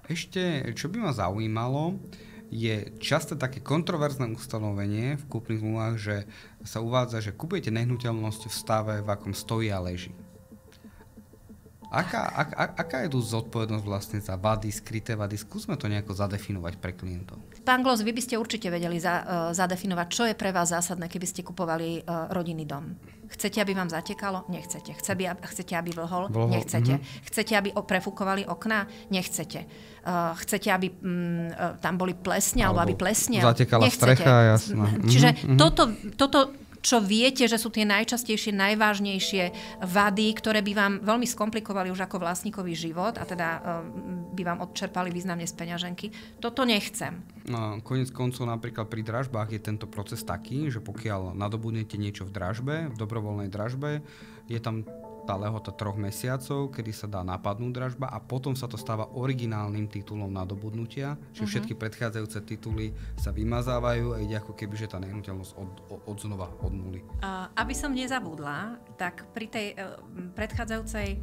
Ešte, čo by ma zaujímalo, je často také kontroverzné ustanovenie v kúpnych zmluvách, že sa uvádza, že kupujete nehnuteľnosť v stave, v akom stojí a leží. Aká je tu zodpovednosť vlastne za vady, skryté vady? Skúsme to nejako zadefinovať pre klientov. Pán Glos, vy by ste určite vedeli zadefinovať, čo je pre vás zásadné, keby ste kupovali rodinný dom. Chcete, aby vám zatekalo? Nechcete. Chcete, aby vlhol? Nechcete. Chcete, aby prefúkovali okná? Nechcete. Chcete, aby tam boli plesne, alebo aby plesnel? Zatekala strecha, jasná. Čiže toto čo viete, že sú tie najčastejšie, najvážnejšie vady, ktoré by vám veľmi skomplikovali už ako vlastníkový život a teda by vám odčerpali významne z peňaženky. Toto nechcem. No, koniec koncov napríklad pri dražbách je tento proces taký, že pokiaľ nadobudnete niečo v dražbe, v dobrovoľnej dražbe, je tam tá lehota 3 mesiacov, kedy sa dá napadnúť dražba a potom sa to stáva originálnym titulom nadobudnutia, čiže všetky predchádzajúce tituly sa vymazávajú a ide ako keby, že tá nehnuteľnosť odznova od nuly. Aby som nezabudla, tak pri tej predchádzajúcej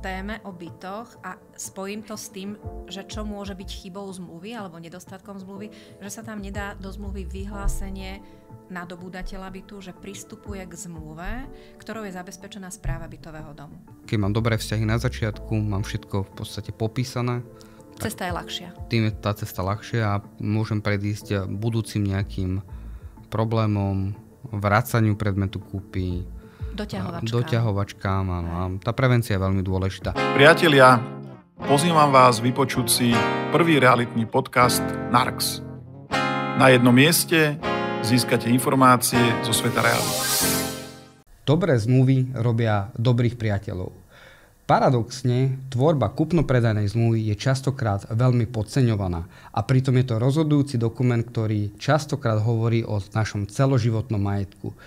téme o bytoch a spojím to s tým, že čo môže byť chybou zmluvy alebo nedostatkom zmluvy, že sa tam nedá do zmluvy vyhlásenie nadobúdateľa bytu, že pristupuje k zmluve, ktorou je zabezpečená správa bytového domu. Keď mám dobré vzťahy na začiatku, mám všetko v podstate popísané. Cesta je ľahšia. Tým je tá cesta ľahšia a môžem predísť budúcim nejakým problémom, vracaniu predmetu kúpy, doťahovačkám. Tá prevencia je veľmi dôležitá. Priatelia, pozývam vás vypočuť si prvý realitný podcast Narx. Na jednom mieste získate informácie zo sveta reality. Dobré zmluvy robia dobrých priateľov. Paradoxne, tvorba kúpno-predajnej zmluvy je častokrát veľmi podceňovaná a pritom je to rozhodujúci dokument, ktorý častokrát hovorí o našom celoživotnom majetku.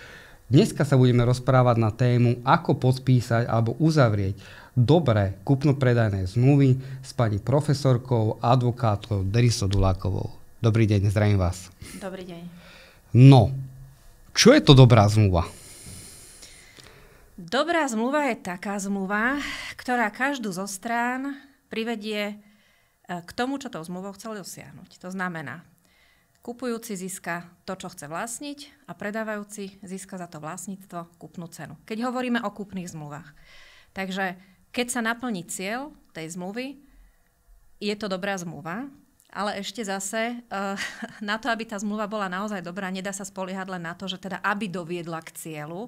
Dneska sa budeme rozprávať na tému, ako podpísať alebo uzavrieť dobré kúpno-predajné zmluvy s pani profesorkou, advokátkou Derisou Dulákovou. Dobrý deň, zdravím vás. Dobrý deň. No, čo je to dobrá zmluva? Dobrá zmluva je taká zmluva, ktorá každú zo strán privedie k tomu, čo tou zmluvou chcel dosiahnuť. To znamená, kupujúci získa to, čo chce vlastniť a predávajúci získa za to vlastníctvo kúpnu cenu. Keď hovoríme o kúpnych zmluvách. Takže keď sa naplní cieľ tej zmluvy, je to dobrá zmluva. Ale ešte zase, na to, aby tá zmluva bola naozaj dobrá, nedá sa spoliehať len na to, že teda aby doviedla k cieľu,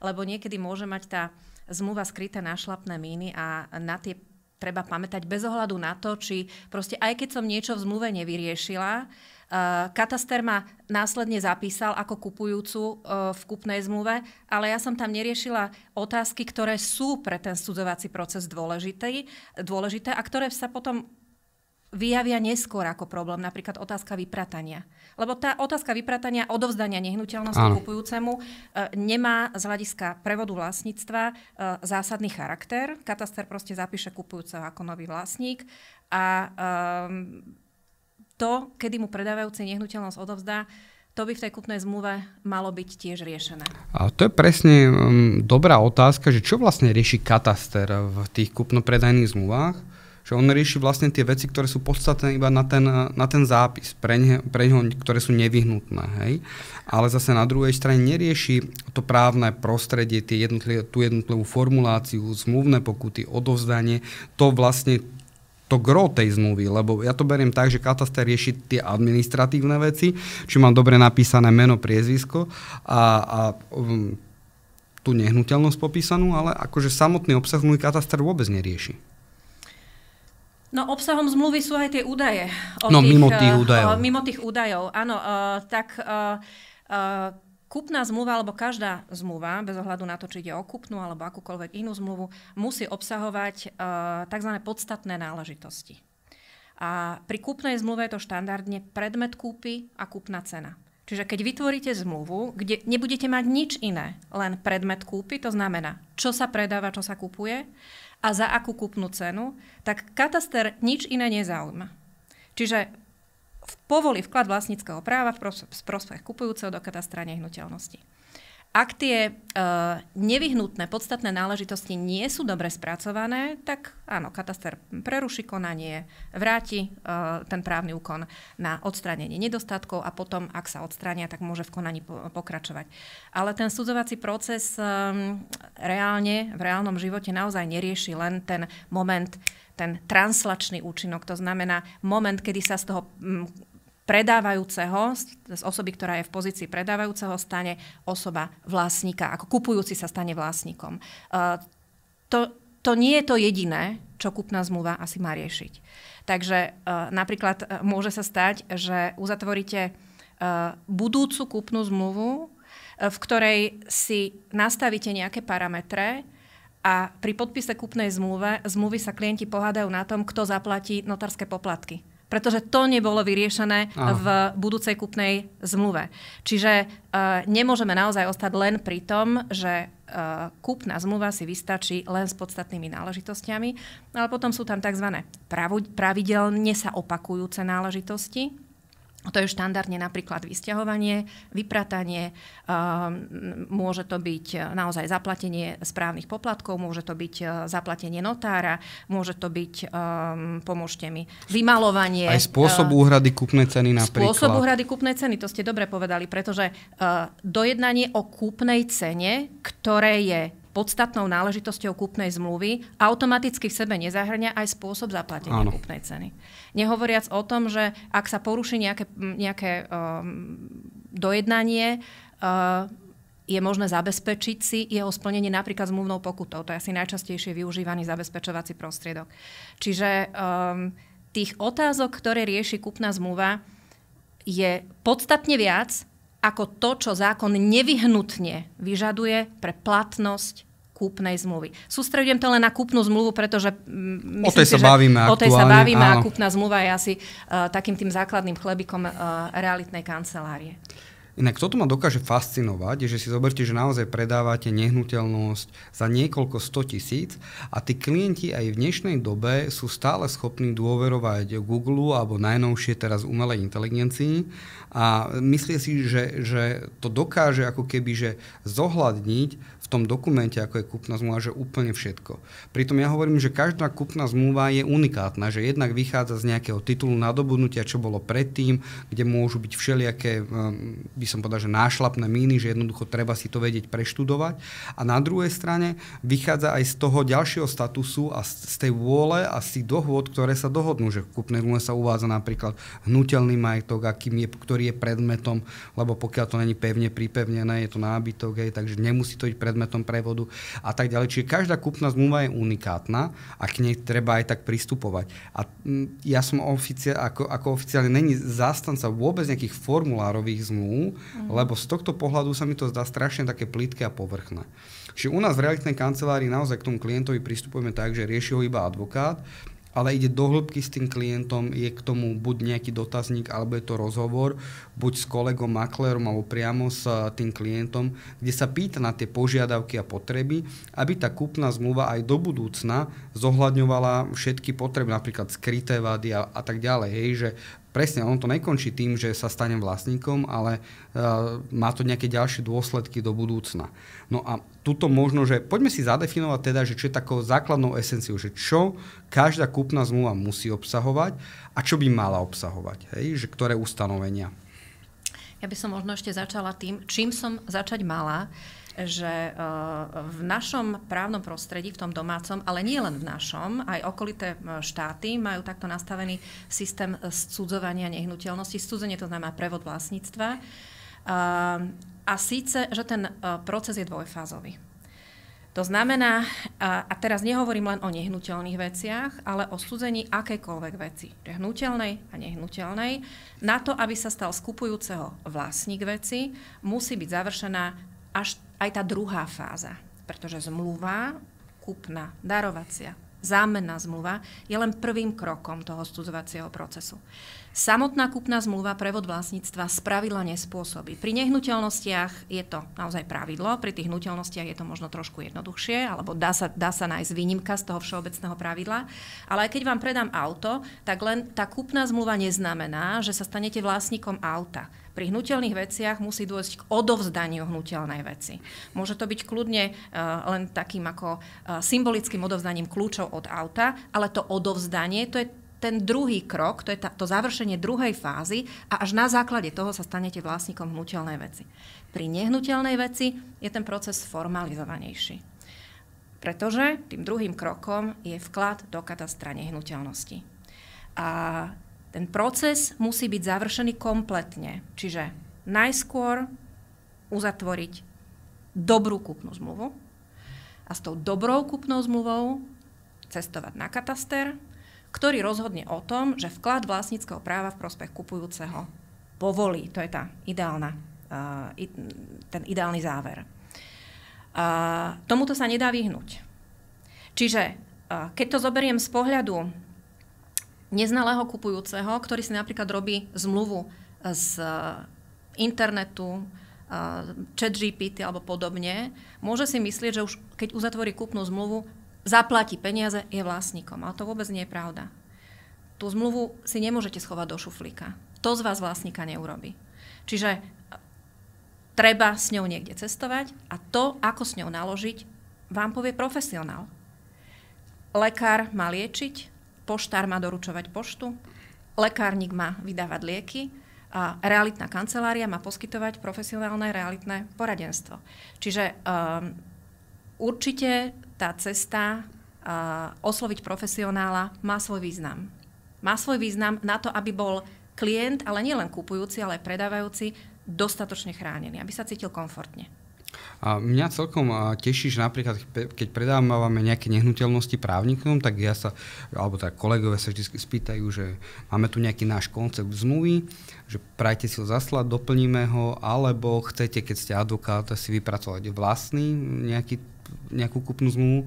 lebo niekedy môže mať tá zmluva skryté nášlapné míny a na tie treba pamätať bez ohľadu na to, či proste aj keď som niečo v zmluve nevyriešila, kataster ma následne zapísal ako kupujúcu v kúpnej zmluve, ale ja som tam neriešila otázky, ktoré sú pre ten sudzovací proces dôležité a ktoré sa potom vyjavia neskôr ako problém, napríklad otázka vypratania. Lebo tá otázka vypratania, odovzdania nehnuteľnosti kupujúcemu nemá z hľadiska prevodu vlastníctva zásadný charakter. Kataster proste zapíše kupujúceho ako nový vlastník a to, kedy mu predávajúci nehnuteľnosť odovzdá, to by v tej kúpnej zmluve malo byť tiež riešené. A to je presne dobrá otázka, že čo vlastne rieši kataster v tých kúpno-predajných zmluvách? Že on rieši vlastne tie veci, ktoré sú podstatné iba na ten zápis, pre ňoho, ktoré sú nevyhnutné. Hej? Ale zase na druhej strane nerieši to právne prostredie, tú jednotlivú formuláciu, zmluvné pokuty, odovzdanie, to vlastne to gro tej zmluvy, lebo ja to beriem tak, že kataster rieši tie administratívne veci, či mám dobre napísané meno, priezvisko a tú nehnuteľnosť popísanú, ale akože samotný obsah zmluvy kataster vôbec nerieši. No obsahom zmluvy sú aj tie údaje. Mimo tých údajov. Mimo tých údajov, áno. Kúpna zmluva, alebo každá zmluva, bez ohľadu na to, či ide o kúpnu alebo akúkoľvek inú zmluvu, musí obsahovať tzv. Podstatné náležitosti. A pri kúpnej zmluve je to štandardne predmet kúpy a kúpna cena. Čiže keď vytvoríte zmluvu, kde nebudete mať nič iné, len predmet kúpy, to znamená, čo sa predáva, čo sa kupuje, a za akú kúpnu cenu, tak kataster nič iné nezaujíma. Čiže povolí vklad vlastníckeho práva v prospech kupujúceho do katastra nehnuteľnosti. Ak tie nevyhnutné podstatné náležitosti nie sú dobre spracované, tak áno, kataster preruší konanie, vráti ten právny úkon na odstránenie nedostatkov a potom, ak sa odstránia, tak môže v konaní pokračovať. Ale ten sudzovací proces reálne, v reálnom živote naozaj nerieši len ten moment, ten translačný účinok. To znamená moment, kedy sa z toho predávajúceho, z osoby, ktorá je v pozícii predávajúceho, stane osoba vlastníka, ako kupujúci sa stane vlastníkom. To nie je to jediné, čo kúpna zmluva asi má riešiť. Takže napríklad môže sa stať, že uzatvoríte budúcu kúpnu zmluvu, v ktorej si nastavíte nejaké parametre a pri podpise kúpnej zmluvy sa klienti pohádajú na tom, kto zaplatí notárske poplatky. Pretože to nebolo vyriešené v budúcej kúpnej zmluve. Čiže nemôžeme naozaj ostať len pri tom, že kúpna zmluva si vystačí len s podstatnými náležitosťami, ale potom sú tam tzv. Pravidelne sa opakujúce náležitosti. To je štandardne napríklad vysťahovanie, vypratanie, môže to byť naozaj zaplatenie správnych poplatkov, môže to byť zaplatenie notára, môže to byť, pomôžte mi, vymalovanie. Aj spôsob úhrady kúpnej ceny napríklad. Spôsob úhrady kúpnej ceny, to ste dobre povedali, pretože dojednanie o kúpnej cene, ktoré je podstatnou náležitosťou kúpnej zmluvy, automaticky v sebe nezahŕňa aj spôsob zaplatenia kúpnej ceny. Nehovoriac o tom, že ak sa poruší nejaké dojednanie, je možné zabezpečiť si jeho splnenie napríklad zmluvnou pokutou. To je asi najčastejšie využívaný zabezpečovací prostriedok. Čiže tých otázok, ktoré rieši kúpna zmluva, je podstatne viac ako to, čo zákon nevyhnutne vyžaduje pre platnosť kúpnej zmluvy. Sústredujem to len na kúpnu zmluvu, pretože o tej sa bavíme a kúpna zmluva je asi takým tým základným chlebikom realitnej kancelárie. Inak toto ma dokáže fascinovať, že si zoberte, že naozaj predávate nehnuteľnosť za niekoľko 100 000 a tí klienti aj v dnešnej dobe sú stále schopní dôverovať Google alebo najnovšie teraz umelej inteligencii a myslia si, že to dokáže ako keby že zohľadniť v tom dokumente, ako je kúpna zmluva, že úplne všetko. Pritom ja hovorím, že každá kúpna zmluva je unikátna, že jednak vychádza z nejakého titulu nadobudnutia, čo bolo predtým, kde môžu byť všelijaké, by som povedal, že nášlapné míny, že jednoducho treba si to vedieť preštudovať. A na druhej strane vychádza aj z toho ďalšieho statusu a z tej vôle a z tých dohôd, ktoré sa dohodnú, že v kúpnej zmluve sa uvádza napríklad hnuteľný majetok, ktorý je predmetom, lebo pokiaľ to není pevne pripevnené, je to nábytok, takže nemusí to byť predmetom prevodu a tak ďalej. Čiže každá kúpna zmluva je unikátna a k nej treba aj tak pristupovať. A ja som ako oficiálne není zástanca vôbec nejakých formulárových zmluv, lebo z tohto pohľadu sa mi to zdá strašne také plitké a povrchné. Čiže u nás v realitnej kancelárii naozaj k tomu klientovi pristupujeme tak, že rieši ho iba advokát, ale ide do hĺbky s tým klientom, je k tomu buď nejaký dotazník, alebo je to rozhovor, buď s kolegom, maklérom, alebo priamo s tým klientom, kde sa pýta na tie požiadavky a potreby, aby tá kúpna zmluva aj do budúcna zohľadňovala všetky potreby, napríklad skryté vady a tak ďalej. Hej, že presne, on to nekončí tým, že sa stane vlastníkom, ale má to nejaké ďalšie dôsledky do budúcna. No a tuto možno, že poďme si zadefinovať teda, že čo je takou základnou esenciou, že čo každá kúpna zmluva musí obsahovať a čo by mala obsahovať, hej, že ktoré ustanovenia. Ja by som možno ešte začala tým, čím som začať mala, že v našom právnom prostredí, v tom domácom, ale nie len v našom, aj okolité štáty majú takto nastavený systém scudzovania nehnuteľnosti. Scudzenie to znamená prevod vlastníctva. A síce, že ten proces je dvojfázový. To znamená, a teraz nehovorím len o nehnuteľných veciach, ale o scudzení akejkoľvek veci, hnuteľnej a nehnuteľnej. Na to, aby sa stal z kupujúceho vlastník veci, musí byť završená až aj tá druhá fáza, pretože zmluva, kúpna, darovacia, zámenná zmluva je len prvým krokom toho scudzovacieho procesu. Samotná kúpna zmluva, prevod vlastníctva spravidla nespôsobí. Pri nehnuteľnostiach je to naozaj pravidlo, pri tých hnuteľnostiach je to možno trošku jednoduchšie, alebo dá sa nájsť výnimka z toho všeobecného pravidla. Ale aj keď vám predám auto, tak len tá kúpna zmluva neznamená, že sa stanete vlastníkom auta. pri hnutelných veciach musí dôjsť k odovzdaniu hnutelnej veci. Môže to byť kľudne len takým ako symbolickým odovzdaním kľúčov od auta, ale to odovzdanie, to je ten druhý krok, to je to završenie druhej fázy a až na základe toho sa stanete vlastníkom hnutelnej veci. Pri nehnuteľnej veci je ten proces formalizovanejší. Pretože tým druhým krokom je vklad do katastra nehnuteľnosti. A ten proces musí byť završený kompletne. Čiže najskôr uzatvoriť dobrú kúpnu zmluvu a s tou dobrou kúpnou zmluvou cestovať na kataster, ktorý rozhodne o tom, že vklad vlastníckeho práva v prospech kupujúceho povolí. To je ten ideálny záver. Tomuto sa nedá vyhnúť. Čiže keď to zoberiem z pohľadu neznalého kupujúceho, ktorý si napríklad robí zmluvu z internetu, ChatGPT alebo podobne, môže si myslieť, že už keď uzatvorí kúpnu zmluvu, zaplatí peniaze, je vlastníkom. Ale to vôbec nie je pravda. Tú zmluvu si nemôžete schovať do šuflíka. To z vás vlastníka neurobí. Čiže treba s ňou niekde cestovať a to, ako s ňou naložiť, vám povie profesionál. Lekár má liečiť, poštár má doručovať poštu, lekárnik má vydávať lieky a realitná kancelária má poskytovať profesionálne realitné poradenstvo. Čiže určite tá cesta osloviť profesionála má svoj význam. Má svoj význam na to, aby bol klient, ale nielen kupujúci, ale aj predávajúci, dostatočne chránený, aby sa cítil komfortne. A mňa celkom teší, že napríklad, keď predávame nejaké nehnuteľnosti právnikom, tak alebo tak kolegovia sa vždy spýtajú, že máme tu nejaký náš koncept zmluvy, že prajte si ho zaslať, doplníme ho, alebo chcete, keď ste advokát, si vypracovať vlastný nejakú kúpnu zmluvu.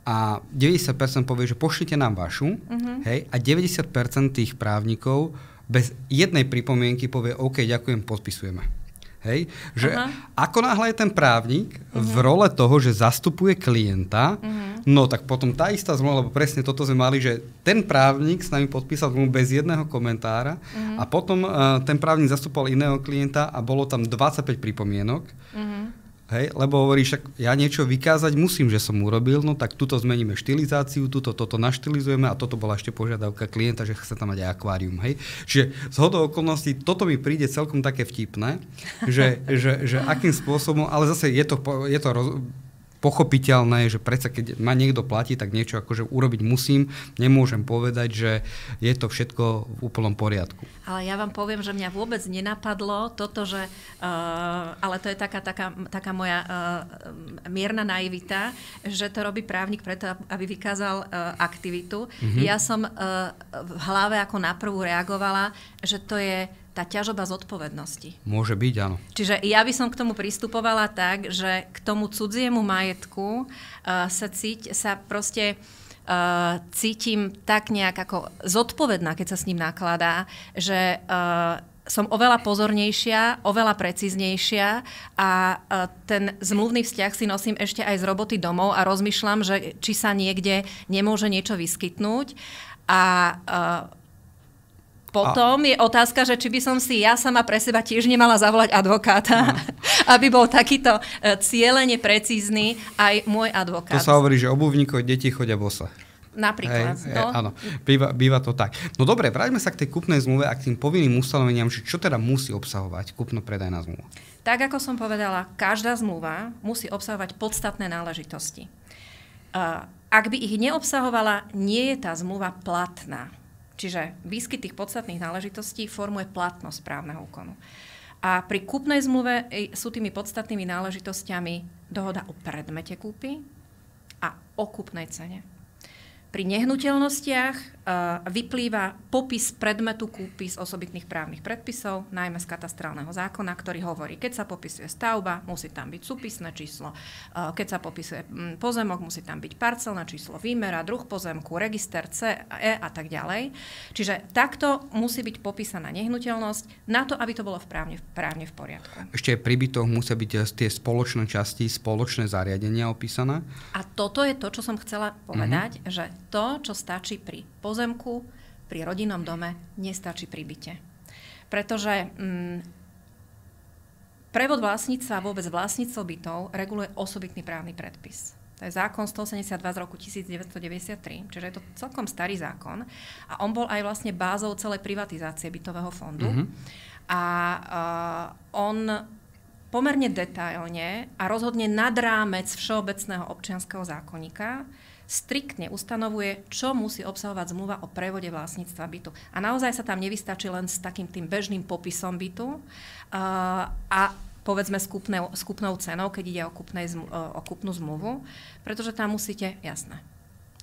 A 90% povie, že pošlite nám vašu, hej, a 90% tých právnikov bez jednej pripomienky povie, OK, ďakujem, podpisujeme. Hej, že ako náhle je ten právnik v role toho, že zastupuje klienta, no tak potom tá istá zmluva, lebo presne toto sme mali, že ten právnik s nami podpísal zmluvu bez jedného komentára a potom ten právnik zastupoval iného klienta a bolo tam 25 pripomienok. Hej, lebo hovorí, však ja niečo vykázať musím, že som urobil, no tak tuto zmeníme štilizáciu, toto naštilizujeme a toto bola ešte požiadavka klienta, že chce tam mať aj akvárium. Hej. Čiže zhodou okolností toto mi príde celkom také vtipné, že akým spôsobom, ale zase je to pochopiteľné, že predsa keď ma niekto platí, tak niečo akože urobiť musím. Nemôžem povedať, že je to všetko v úplnom poriadku. Ale ja vám poviem, že mňa vôbec nenapadlo toto, že ale to je taká moja mierna naivita, že to robí právnik preto, aby vykázal aktivitu. Ja som v hlave ako naprvu reagovala, že to je tá ťažoba zodpovednosti. Môže byť, áno. Čiže ja by som k tomu pristupovala tak, že k tomu cudziemu majetku sa proste cítim tak nejak ako zodpovedná, keď sa s ním nakladá, že som oveľa pozornejšia, oveľa precíznejšia a ten zmluvný vzťah si nosím ešte aj z roboty domov a rozmýšľam, že či sa niekde nemôže niečo vyskytnúť. A potom je otázka, že či by som si ja sama pre seba tiež nemala zavolať advokáta, aby bol takýto cielene precízny aj môj advokát. To sa hovorí, že obuvníkov deti chodia bosa. Napríklad. Áno, býva to tak. No dobre, vráťme sa k tej kúpnej zmluve a k tým povinným ustanoveniam, že čo teda musí obsahovať kúpno-predajná zmluva. Tak, ako som povedala, každá zmluva musí obsahovať podstatné náležitosti. Ak by ich neobsahovala, nie je tá zmluva platná. Čiže výskyt tých podstatných náležitostí formuje platnosť právneho úkonu. A pri kúpnej zmluve sú tými podstatnými náležitosťami dohoda o predmete kúpy a o kúpnej cene. Pri nehnuteľnostiach vyplýva popis predmetu kúpy z osobitných právnych predpisov, najmä z katastrálneho zákona, ktorý hovorí, keď sa popisuje stavba, musí tam byť súpisné číslo, keď sa popisuje pozemok, musí tam byť parcelné číslo výmera, druh pozemku, register CE a tak ďalej. Čiže takto musí byť popísaná nehnuteľnosť na to, aby to bolo právne v poriadku. Ešte pri bytoch musia byť tie spoločné časti, spoločné zariadenia opísané? A toto je to, čo som chcela povedať, že to, čo stačí pri pozemku, pri rodinnom dome, nestačí pri byte. Pretože Prevod vlastníctva a vôbec vlastníctvo bytov reguluje osobitný právny predpis. To je zákon 182 z roku 1993, čiže je to celkom starý zákon. A on bol aj vlastne bázou celej privatizácie bytového fondu. A on pomerne detailne a rozhodne nad rámec všeobecného občianskeho zákonníka striktne ustanovuje, čo musí obsahovať zmluva o prevode vlastníctva bytu. A naozaj sa tam nevystačí len s takým tým bežným popisom bytu a povedzme skupnou cenou, keď ide o kúpnu zmluvu, pretože tam musíte, jasné,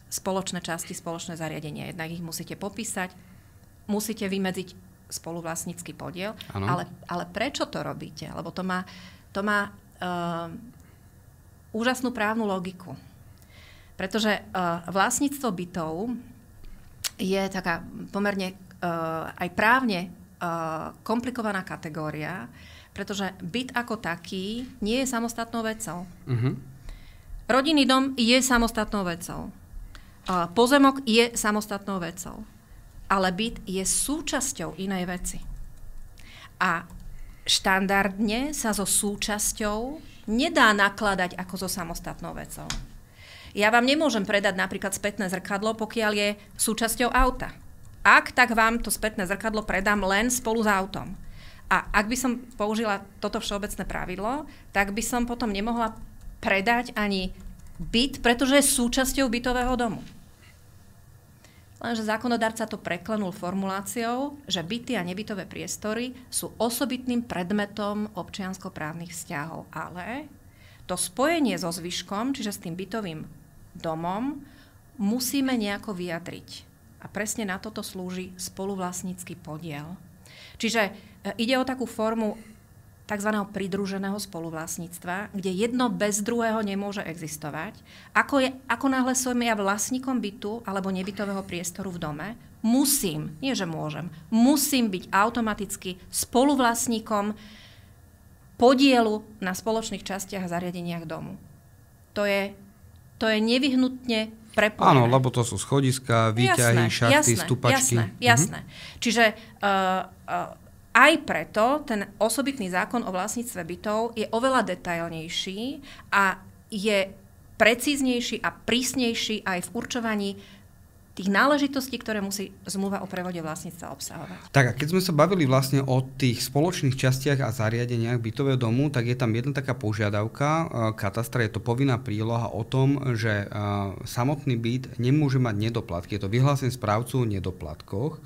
spoločné časti, spoločné zariadenie, jednak ich musíte popísať, musíte vymedziť spoluvlastnícky podiel, ale prečo to robíte? Lebo to má úžasnú právnu logiku. Pretože vlastníctvo bytov je taká pomerne aj právne komplikovaná kategória, pretože byt ako taký nie je samostatnou vecou. Rodinný dom je samostatnou vecou. Pozemok je samostatnou vecou. Ale byt je súčasťou inej veci. A štandardne sa so súčasťou nedá nakladať ako so samostatnou vecou. Ja vám nemôžem predať napríklad spätné zrkadlo, pokiaľ je súčasťou auta. Ak, tak vám to spätné zrkadlo predám len spolu s autom. A ak by som použila toto všeobecné pravidlo, tak by som potom nemohla predať ani byt, pretože je súčasťou bytového domu. Lenže zákonodarca to preklenul formuláciou, že byty a nebytové priestory sú osobitným predmetom občiansko-právnych vzťahov. Ale to spojenie so zvyškom, čiže s tým bytovým domom, musíme nejako vyjadriť. A presne na toto slúži spoluvlastnícky podiel. Čiže ide o takú formu tzv. Pridruženého spoluvlastníctva, kde jedno bez druhého nemôže existovať. Ako náhle som ja vlastníkom bytu alebo nebytového priestoru v dome, musím byť automaticky spoluvlastníkom podielu na spoločných častiach a zariadeniach domu. To je nevyhnutne prepojené. Áno, lebo to sú schodiska, výťahy, šachty, stupačky. Jasné. Čiže aj preto ten osobitný zákon o vlastníctve bytov je oveľa detailnejší a je precíznejší a prísnejší aj v určovaní tých náležitostí, ktoré musí zmluva o prevode vlastníctva obsahovať. Tak a keď sme sa bavili vlastne o tých spoločných častiach a zariadeniach bytového domu, tak je tam jedna taká požiadavka katastra, je to povinná príloha o tom, že samotný byt nemôže mať nedoplatky. Je to vyhlásenie správcu o nedoplatkoch.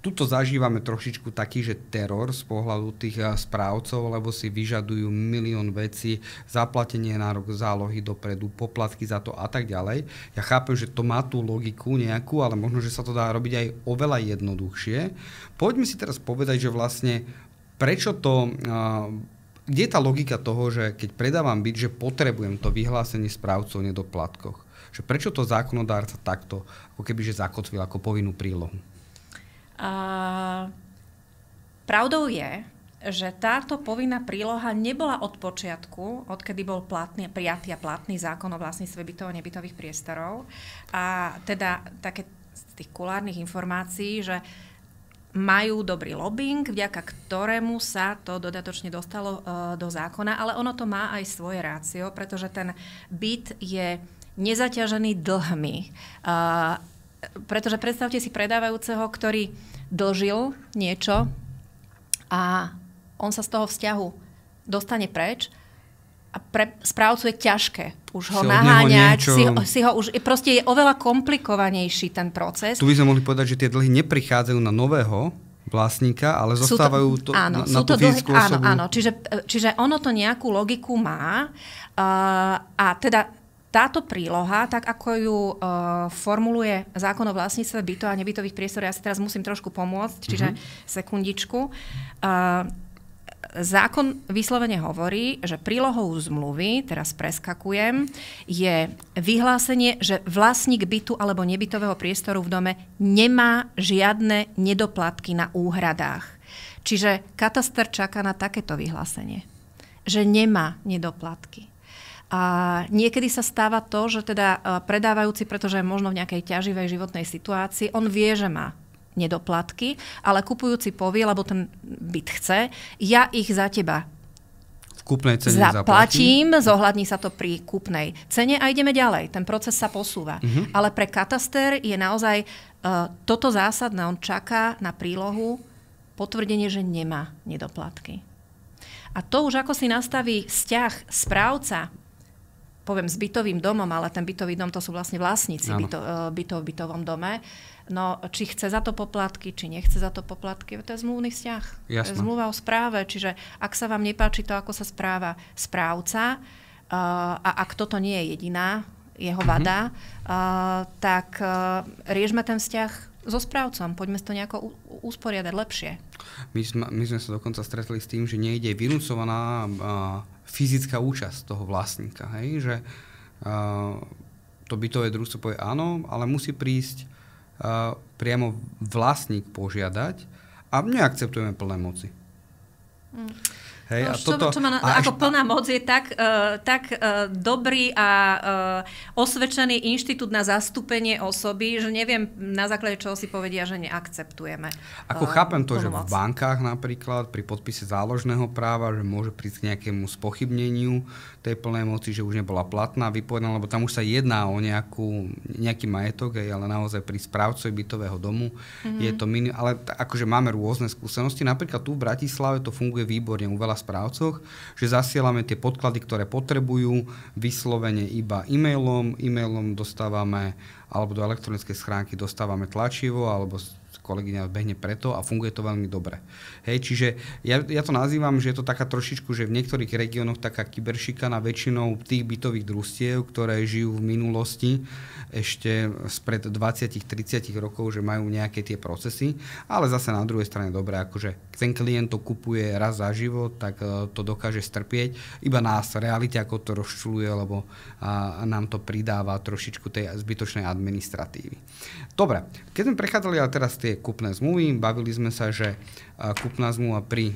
Tuto zažívame trošičku taký, že teror z pohľadu tých správcov, lebo si vyžadujú milión vecí, zaplatenie nárok zálohy dopredu, poplatky za to a tak ďalej. Ja chápem, že to má tú logiku nejakú, ale možno, že sa to dá robiť aj oveľa jednoduchšie. Poďme si teraz povedať, že vlastne prečo to... Kde je tá logika toho, že keď predávam byt, že potrebujem to vyhlásenie správcov o nedoplatkoch? Že prečo to zákonodárca takto ako kebyže zakotvil ako povinnú prílohu? Pravdou je, že táto povinná príloha nebola od počiatku, odkedy bol prijatý a platný zákon o vlastníctve bytov a nebytových priestorov. A teda také z tých kulárnych informácií, že majú dobrý lobbying, vďaka ktorému sa to dodatočne dostalo do zákona, ale ono to má aj svoje rácio, pretože ten byt je nezaťažený dlhmi. Pretože predstavte si predávajúceho, ktorý dlžil niečo a on sa z toho vzťahu dostane preč a pre správcu je ťažké už ho naháňať, si ho už, proste je oveľa komplikovanejší ten proces. Tu by sme mohli povedať, že tie dlhy neprichádzajú na nového vlastníka, ale zostávajú na tú fyzickú osobu. Áno, čiže ono to nejakú logiku má a teda táto príloha, tak ako ju formuluje zákon o vlastníctve bytov a nebytových priestorov, ja si teraz musím trošku pomôcť, čiže sekundičku. Zákon vyslovene hovorí, že prílohou zmluvy, teraz preskakujem, je vyhlásenie, že vlastník bytu alebo nebytového priestoru v dome nemá žiadne nedoplatky na úhradách. Čiže kataster čaká na takéto vyhlásenie, že nemá nedoplatky. A niekedy sa stáva to, že teda predávajúci, pretože je možno v nejakej ťaživej životnej situácii, on vie, že má nedoplatky, ale kupujúci povie, lebo ten byt chce, ja ich za teba kúpnej cene zaplatím, zohľadní sa to pri kúpnej cene a ideme ďalej. Ten proces sa posúva. Ale pre kataster je naozaj toto zásadné. On čaká na prílohu potvrdenie, že nemá nedoplatky. A to už ako si nastaví vzťah správca, poviem s bytovým domom, ale ten bytový dom to sú vlastne vlastníci bytovom dome. No, či chce za to poplatky, či nechce za to poplatky, to je zmluvný vzťah. Jasné. To je zmluva o správe, čiže ak sa vám nepáči to, ako sa správa správca, a ak toto nie je jediná jeho vada, tak riešme ten vzťah so správcom. Poďme si to nejako usporiadať lepšie. My sme sa dokonca stretli s tým, že nejde vynúcovaná fyzická účasť toho vlastníka. Hej? Že to bytové družstvo povie áno, ale musí prísť priamo vlastník požiadať a neakceptujeme plné moci. Hej, no, ako plná moc je tak dobrý a osvedčený inštitút na zastúpenie osoby, že neviem, na základe čoho si povedia, že neakceptujeme. Ako chápem to, že v bankách napríklad pri podpise záložného práva, že môže prísť k nejakému spochybneniu tej plnej moci, že už nebola platná, vypovedaná, lebo tam už sa jedná o nejaký majetok, ale naozaj pri správcovi bytového domu je to ale akože máme rôzne skúsenosti. Napríklad tu v Bratislave to funguje výborne u veľa správcoch, že zasielame tie podklady, ktoré potrebujú, vyslovene iba e-mailom dostávame, alebo do elektronickej schránky dostávame tlačivo, alebo kolegyňa behne preto a funguje to veľmi dobre. Hej, čiže ja to nazývam, že je to taká trošičku, že v niektorých regiónoch taká kyberšikana väčšinou tých bytových družstiev, ktoré žijú v minulosti ešte spred 20-30 rokov, že majú nejaké tie procesy, ale zase na druhej strane dobre, akože ten klient to kupuje raz za život, tak to dokáže strpieť. Iba nás v realite ako to rozčuluje, lebo nám to pridáva trošičku tej zbytočnej administratívy. Dobre, keď sme prechádzali ale teraz tie kúpne zmluvy, bavili sme sa, že kúpna zmluva pri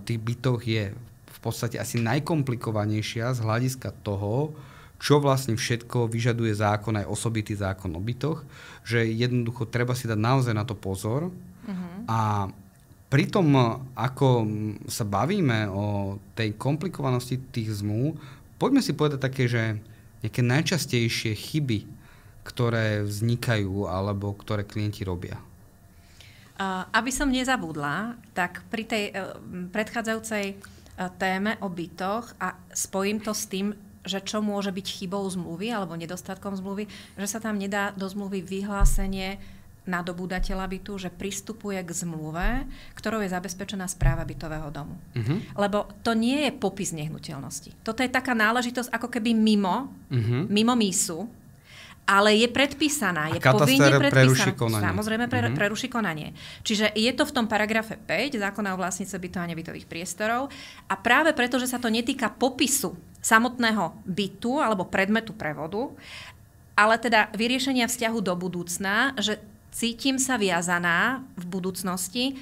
tých bytoch je v podstate asi najkomplikovanejšia z hľadiska toho, čo vlastne všetko vyžaduje zákon, aj osobitý zákon o bytoch, že jednoducho treba si dať naozaj na to pozor. A pri tom, ako sa bavíme o tej komplikovanosti tých zmluv, poďme si povedať také, že nejaké najčastejšie chyby, ktoré vznikajú alebo ktoré klienti robia. Aby som nezabudla, tak pri tej predchádzajúcej téme o bytoch a spojím to s tým, že čo môže byť chybou zmluvy alebo nedostatkom zmluvy, že sa tam nedá do zmluvy vyhlásenie nadobúdateľa bytu, že pristupuje k zmluve, ktorou je zabezpečená správa bytového domu. Lebo to nie je popis nehnuteľnosti. Toto je taká náležitosť ako keby mimo MISu, ale je predpísaná, je povinne predpísaná. Samozrejme preruší konanie. Čiže je to v tom paragrafe 5 zákona o vlastníctve bytov a nebytových priestorov a práve preto, že sa to netýka popisu samotného bytu alebo predmetu prevodu, ale teda vyriešenia vzťahu do budúcna, že cítim sa viazaná v budúcnosti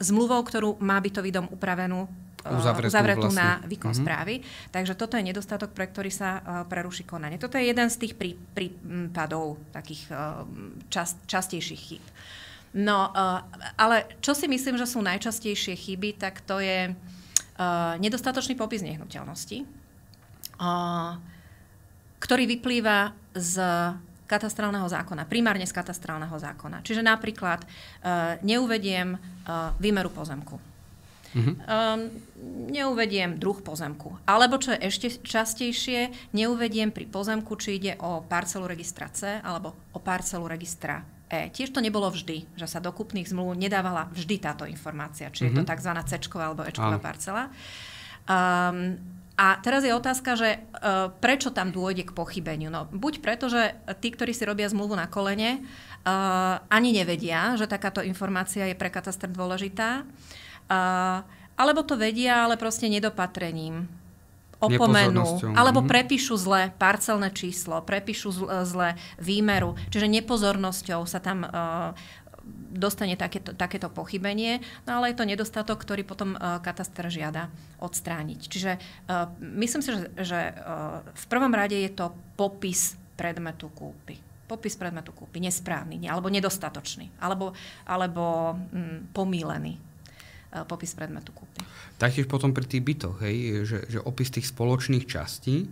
zmluvou, ktorú má bytový dom upravenú uzavretú na výkon správy. Takže toto je nedostatok, pre ktorý sa preruší konanie. Toto je jeden z tých prípadov takých častejších chýb. No, ale čo si myslím, že sú najčastejšie chyby, tak to je nedostatočný popis nehnuteľnosti, ktorý vyplýva z katastrálneho zákona, primárne z katastrálneho zákona. Čiže napríklad neuvediem výmeru pozemku. Neuvediem druh pozemku. Alebo čo je ešte častejšie, neuvediem pri pozemku, či ide o parcelu registra C alebo o parcelu registra E. Tiež to nebolo vždy, že sa do kúpnych zmluv nedávala vždy táto informácia, či je to tzv. C-čková alebo E-čková parcela. A teraz je otázka, že prečo tam dôjde k pochybeniu? No, buď preto, že tí, ktorí si robia zmluvu na kolene, ani nevedia, že takáto informácia je pre kataster dôležitá, alebo to vedia, ale proste nedopatrením opomenú, alebo prepíšu zle parcelné číslo, prepíšu zle výmeru, čiže nepozornosťou sa tam dostane takéto pochybenie, no ale je to nedostatok, ktorý potom kataster žiada odstrániť. Čiže myslím si, že v prvom rade je to popis predmetu kúpy. Popis predmetu kúpy nesprávny, alebo nedostatočný, alebo pomýlený. popis predmetu kúpy. Taktiež potom pri tých bytoch, hej, že opis tých spoločných častí.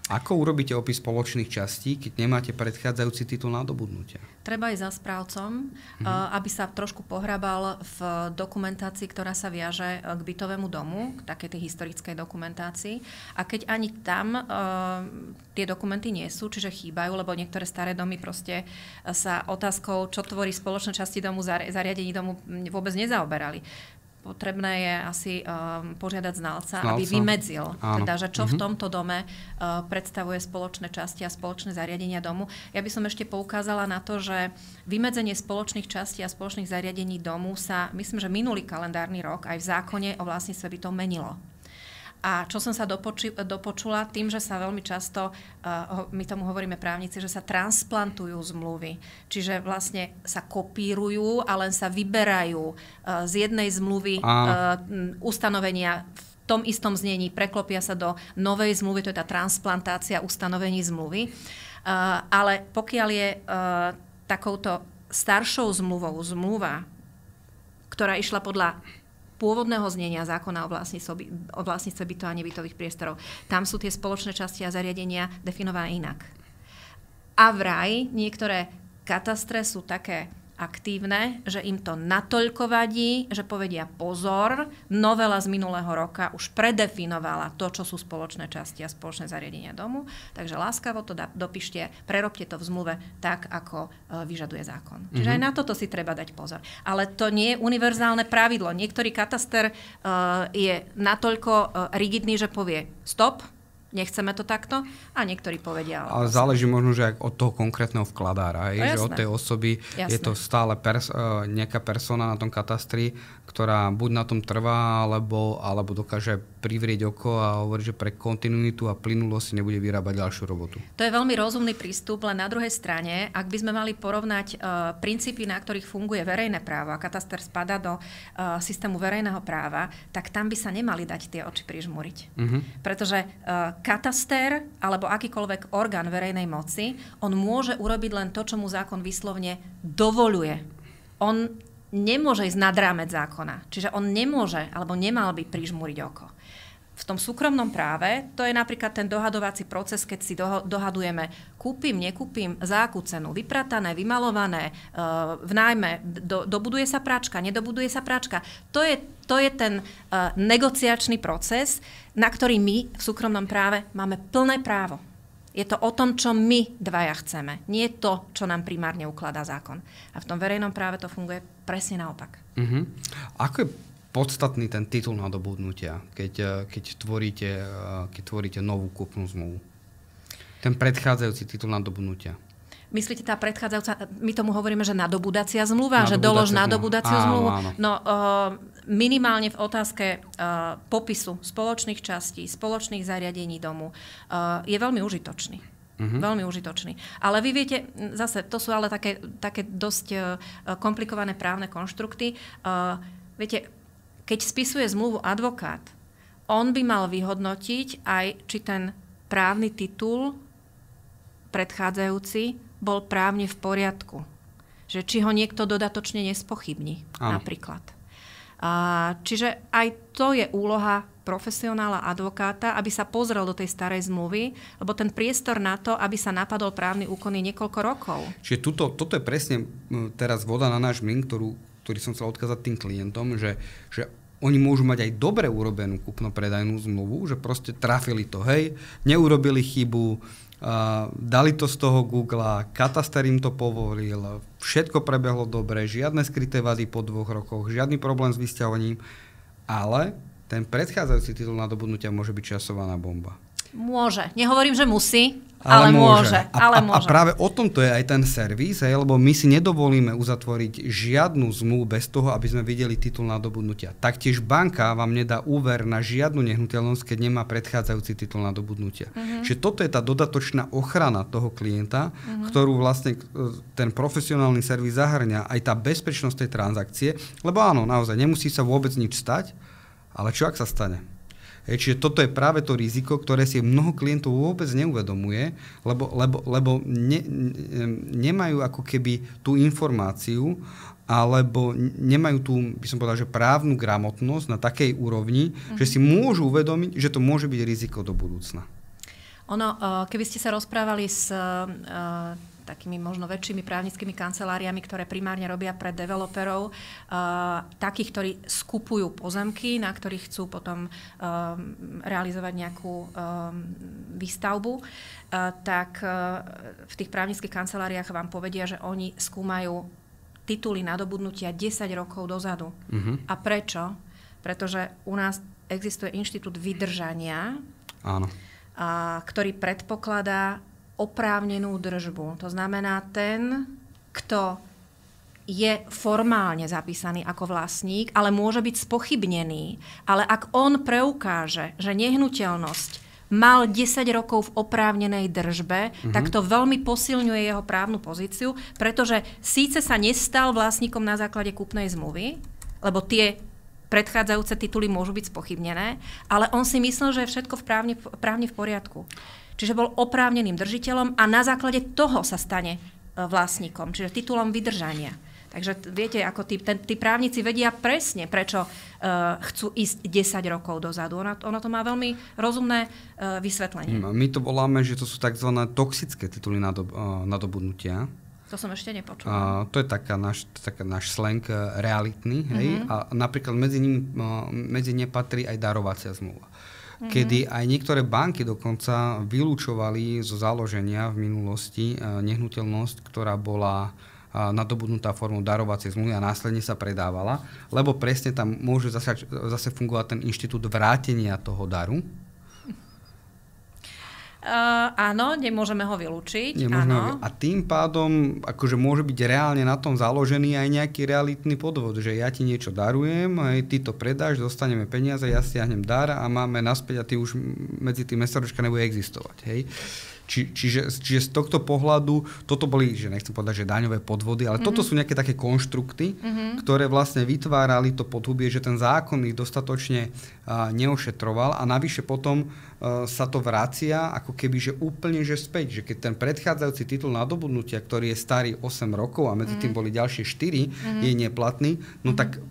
Ako urobíte opis spoločných častí, keď nemáte predchádzajúci titul nadobudnutia? Treba ísť za správcom, aby sa trošku pohrabal v dokumentácii, ktorá sa viaže k bytovému domu, k takej tej historickej dokumentácii. A keď ani tam tie dokumenty nie sú, čiže chýbajú, lebo niektoré staré domy proste sa otázkou, čo tvorí spoločné časti domu, zariadení domu, vôbec nezaoberali. Potrebné je asi požiadať znalca, aby vymedzil, teda, že čo v tomto dome predstavuje spoločné časti a spoločné zariadenia domu. Ja by som ešte poukázala na to, že vymedzenie spoločných častí a spoločných zariadení domu sa, myslím, že minulý kalendárny rok aj v zákone o vlastníctve bytov menilo. A čo som sa dopočula, tým, že sa veľmi často, my tomu hovoríme právnici, že sa transplantujú zmluvy. Čiže vlastne sa kopírujú a len sa vyberajú z jednej zmluvy ustanovenia v tom istom znení, preklopia sa do novej zmluvy, to je tá transplantácia ustanovení zmluvy. Ale pokiaľ je takouto staršou zmluvou zmluva, ktorá išla podľa pôvodného znenia zákona o vlastníctve bytov a nebytových priestorov. Tam sú tie spoločné časti a zariadenia definované inak. A vraj niektoré katastre sú také aktívne, že im to natoľko vadí, že povedia pozor, novela z minulého roka už predefinovala to, čo sú spoločné časti a spoločné zariadenia domu, takže láskavo to dopíšte, prerobte to v zmluve tak, ako vyžaduje zákon. Čiže aj na toto si treba dať pozor. Ale to nie je univerzálne pravidlo. Niektorý kataster je natoľko rigidný, že povie stop, nechceme to takto, a niektorí povedia. Ale záleží možno, že aj od toho konkrétneho vkladára, že od tej osoby je to stále nejaká persona na tom katastri, ktorá buď na tom trvá, alebo dokáže privrieť oko a hovoriť, že pre kontinuitu a plynulosť si nebude vyrábať ďalšiu robotu. To je veľmi rozumný prístup, len na druhej strane, ak by sme mali porovnať princípy, na ktorých funguje verejné právo, a kataster spadá do systému verejného práva, tak tam by sa nemali dať tie oči prižmúriť. Pretože kataster alebo akýkoľvek orgán verejnej moci, on môže urobiť len to, čo mu zákon vyslovne dovoľuje. On nemôže ísť nad rámec zákona. Čiže on nemôže alebo nemal by prižmúriť oko. V tom súkromnom práve to je napríklad ten dohadovací proces, keď si dohadujeme kúpim, nekúpim, za akú cenu, vypratané, vymalované, v nájme, dobuduje sa práčka, nedobuduje sa práčka. To je ten negociačný proces, na ktorý my v súkromnom práve máme plné právo. Je to o tom, čo my dvaja chceme. Nie to, čo nám primárne ukladá zákon. A v tom verejnom práve to funguje presne naopak. Ako je podstatný ten titul nadobudnutia, keď tvoríte novú kúpnu zmluvu? Ten predchádzajúci titul nadobudnutia. Myslíte tá predchádzajúca, my tomu hovoríme, že nadobudacia zmluva, že dolož nadobudaciu zmluvu? Áno. No, minimálne v otázke popisu spoločných častí, spoločných zariadení domu je veľmi užitočný. Veľmi užitočný. Ale vy viete, zase, to sú ale také dosť komplikované právne konštrukty. Viete, keď spisuje zmluvu advokát, on by mal vyhodnotiť aj, či ten právny titul predchádzajúci bol právne v poriadku. Že či ho niekto dodatočne nespochybní, napríklad. Čiže aj to je úloha profesionála advokáta, aby sa pozrel do tej starej zmluvy, lebo ten priestor na to, aby sa napadol právny úkon, je niekoľko rokov. Čiže toto je presne teraz voda na náš mlyn, ktorý som chcel odkázať tým klientom, že oni môžu mať aj dobre urobenú kúpno-predajnú zmluvu, že proste trafili to, neurobili chybu, dali to z toho Google, kataster im to povolil, všetko prebehlo dobre, žiadne skryté vady po 2 rokoch, žiadny problém s vysťahovaním, ale ten predchádzajúci titul nadobudnutia môže byť časovaná bomba. Môže. Nehovorím, že musí, ale môže. A práve o tomto je aj ten servis, lebo my si nedovolíme uzatvoriť žiadnu zmluvu bez toho, aby sme videli titul nadobudnutia. Taktiež banka vám nedá úver na žiadnu nehnuteľnosť, keď nemá predchádzajúci titul nadobudnutia. Čiže toto je tá dodatočná ochrana toho klienta, ktorú vlastne ten profesionálny servis zahŕňa, aj tá bezpečnosť tej transakcie, lebo áno, naozaj nemusí sa vôbec nič stať, ale čo ak sa stane? Čiže toto je práve to riziko, ktoré si mnoho klientov vôbec neuvedomuje, lebo nemajú ako keby tú informáciu, alebo nemajú tú, by som povedal, že právnu gramotnosť na takej úrovni, že si môžu uvedomiť, že to môže byť riziko do budúcna. Keby ste sa rozprávali s takými možno väčšími právnickými kanceláriami, ktoré primárne robia pre developerov, takých, ktorí skupujú pozemky, na ktorých chcú potom realizovať nejakú výstavbu, tak v tých právnických kanceláriách vám povedia, že oni skúmajú tituly nadobudnutia 10 rokov dozadu. A prečo? Pretože u nás existuje inštitút vydržania, áno, ktorý predpokladá oprávnenú držbu. To znamená, ten, kto je formálne zapísaný ako vlastník, ale môže byť spochybnený, ale ak on preukáže, že nehnuteľnosť mal 10 rokov v oprávnenej držbe, tak to veľmi posilňuje jeho právnu pozíciu, pretože síce sa nestal vlastníkom na základe kúpnej zmluvy, lebo tie predchádzajúce tituly môžu byť spochybnené, ale on si myslel, že je všetko právne v poriadku. Čiže bol oprávneným držiteľom a na základe toho sa stane vlastníkom, čiže titulom vydržania. Takže viete, ako tí právnici vedia presne, prečo chcú ísť 10 rokov dozadu. Ono to má veľmi rozumné vysvetlenie. My to voláme, že to sú tzv. Toxické tituly nadobudnutia. To som ešte nepočula. To je taká náš slang realitný. Hej? A napríklad medzi ne patrí aj darovacia zmluva. Kedy aj niektoré banky dokonca vylúčovali zo založenia v minulosti nehnuteľnosť, ktorá bola nadobudnutá formou darovacej zmluvy a následne sa predávala, lebo presne tam môže zase fungovať ten inštitút vrátenia toho daru. Áno, nemôžeme ho vylúčiť. A tým pádom akože môže byť reálne na tom založený aj nejaký realitný podvod, že ja ti niečo darujem, aj ty to predáš, dostaneme peniaze, ja stiahnem dar a máme naspäť a ty už medzi tým SROčka nebude existovať. Hej? Čiže z tohto pohľadu, toto boli, že nechcem povedať, že daňové podvody, ale toto sú nejaké také konštrukty, ktoré vlastne vytvárali to podhubie, že ten zákon ich dostatočne neošetroval a navyše potom sa to vracia ako keby, že úplne že späť, že keď ten predchádzajúci titul nadobudnutia, ktorý je starý 8 rokov a medzi tým boli ďalšie 4, je neplatný, no tak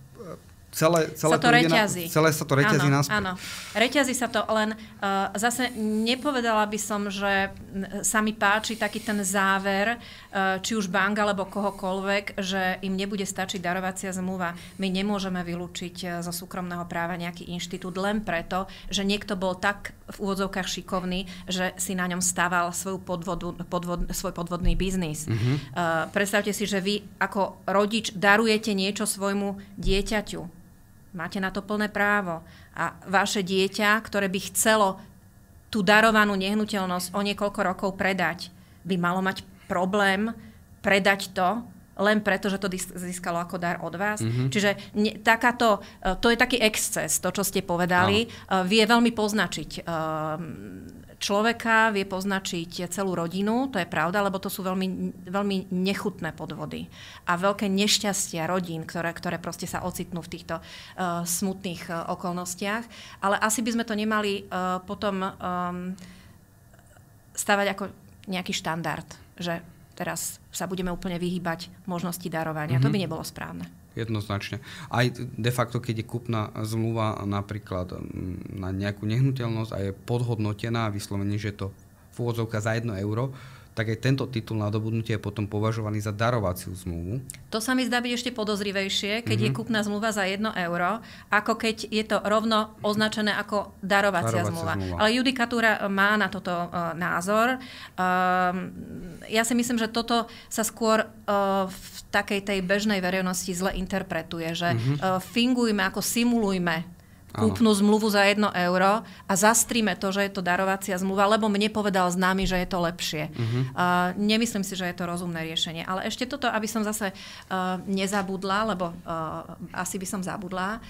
celé sa to reťazí naspäť. Áno, reťazí sa to, len zase nepovedala by som, že sa mi páči taký ten záver, či už bank alebo kohokoľvek, že im nebude stačiť darovacia zmluva. My nemôžeme vylúčiť zo súkromného práva nejaký inštitút len preto, že niekto bol tak v úvodzovkách šikovný, že si na ňom staval svoj podvodný biznis. Predstavte si, že vy ako rodič darujete niečo svojmu dieťaťu. Máte na to plné právo. A vaše dieťa, ktoré by chcelo tú darovanú nehnuteľnosť o niekoľko rokov predať, by malo mať problém predať to, len preto, že to získalo ako dar od vás. Čiže to je taký exces, to, čo ste povedali. Vie veľmi poznačiť človeka, vie poznačiť celú rodinu, to je pravda, lebo to sú veľmi, veľmi nechutné podvody. A veľké nešťastia rodín, ktoré proste sa ocitnú v týchto smutných okolnostiach. Ale asi by sme to nemali potom stavať ako nejaký štandard, že teraz sa budeme úplne vyhýbať možnosti darovania. To by nebolo správne. Jednoznačne. Aj de facto, keď je kúpna zmluva napríklad na nejakú nehnuteľnosť a je podhodnotená, vyslovene, že to v úvodzovkách za 1 euro, tak aj tento titul nadobudnutia je potom považovaný za darovaciu zmluvu. To sa mi zdá byť ešte podozrivejšie, keď je kúpna zmluva za 1 euro, ako keď je to rovno označené ako darovacia zmluva. Ale judikatúra má na toto názor. Ja si myslím, že toto sa skôr v takej tej bežnej verejnosti zle interpretuje, že fingujme, ako simulujme kúpnu zmluvu za 1 euro a zastrime to, že je to darovacia zmluva, lebo mne povedal známy, že je to lepšie. Nemyslím si, že je to rozumné riešenie. Ale ešte toto, aby som zase nezabudla, lebo asi by som zabudla.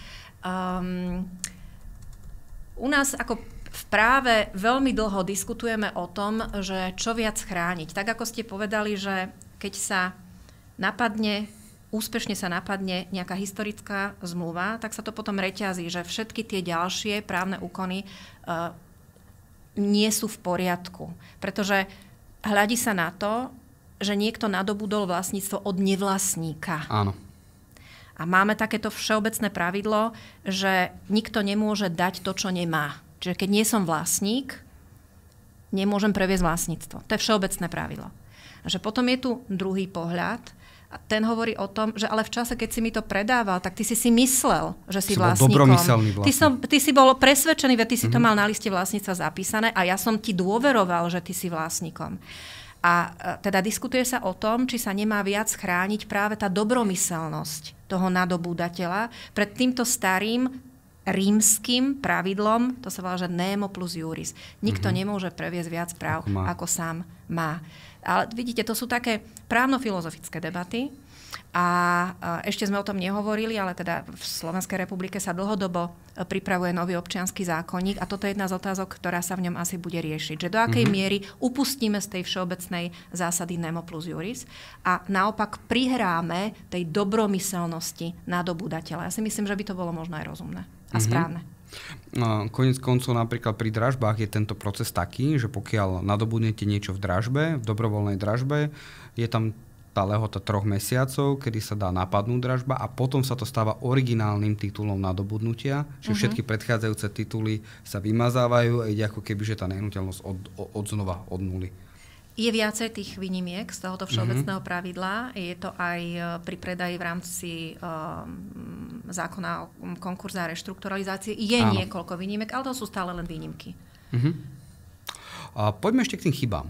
U nás ako v práve veľmi dlho diskutujeme o tom, že čo viac chrániť. Tak ako ste povedali, že keď sa napadne úspešne sa napadne nejaká historická zmluva, tak sa to potom reťazí, že všetky tie ďalšie právne úkony nie sú v poriadku. Pretože hľadí sa na to, že niekto nadobudol vlastníctvo od nevlastníka. Áno. A máme takéto všeobecné pravidlo, že nikto nemôže dať to, čo nemá. Čiže keď nie som vlastník, nemôžem previesť vlastníctvo. To je všeobecné pravidlo. A že potom je tu druhý pohľad, a ten hovorí o tom, že ale v čase, keď si mi to predával, tak ty si myslel, že si vlastníkom. Dobromyselný vlastník. Ty si bol presvedčený, že ty si to mal na liste vlastníctva zapísané a ja som ti dôveroval, že ty si vlastníkom. A teda diskutuje sa o tom, či sa nemá viac chrániť práve tá dobromyselnosť toho nadobúdateľa pred týmto starým rímskym pravidlom, to sa volá, že nemo plus juris. Nikto nemôže previesť viac práv, ako sám má. Ale vidíte, to sú také právno-filozofické debaty a ešte sme o tom nehovorili, ale teda v Slovenskej republike sa dlhodobo pripravuje nový občiansky zákonník a toto je jedna z otázok, ktorá sa v ňom asi bude riešiť. Že do akej miery upustíme z tej všeobecnej zásady nemo plus juris a naopak prihráme tej dobromyselnosti nadobúdateľa. Ja si myslím, že by to bolo možno aj rozumné a správne. Koniec koncov napríklad pri dražbách je tento proces taký, že pokiaľ nadobudnete niečo v dražbe, v dobrovoľnej dražbe, je tam tá lehota 3 mesiacov, kedy sa dá napadnúť dražba a potom sa to stáva originálnym titulom nadobudnutia, čiže všetky predchádzajúce tituly sa vymazávajú a ide ako keby, že tá nehnuteľnosť odznova od nuly. Je viacej tých výnimiek z tohoto všeobecného pravidla. Je to aj pri predaji v rámci zákona o konkurze a reštrukturalizácie. Je niekoľko výnimiek, ale to sú stále len výnimky. Poďme ešte k tým chybám.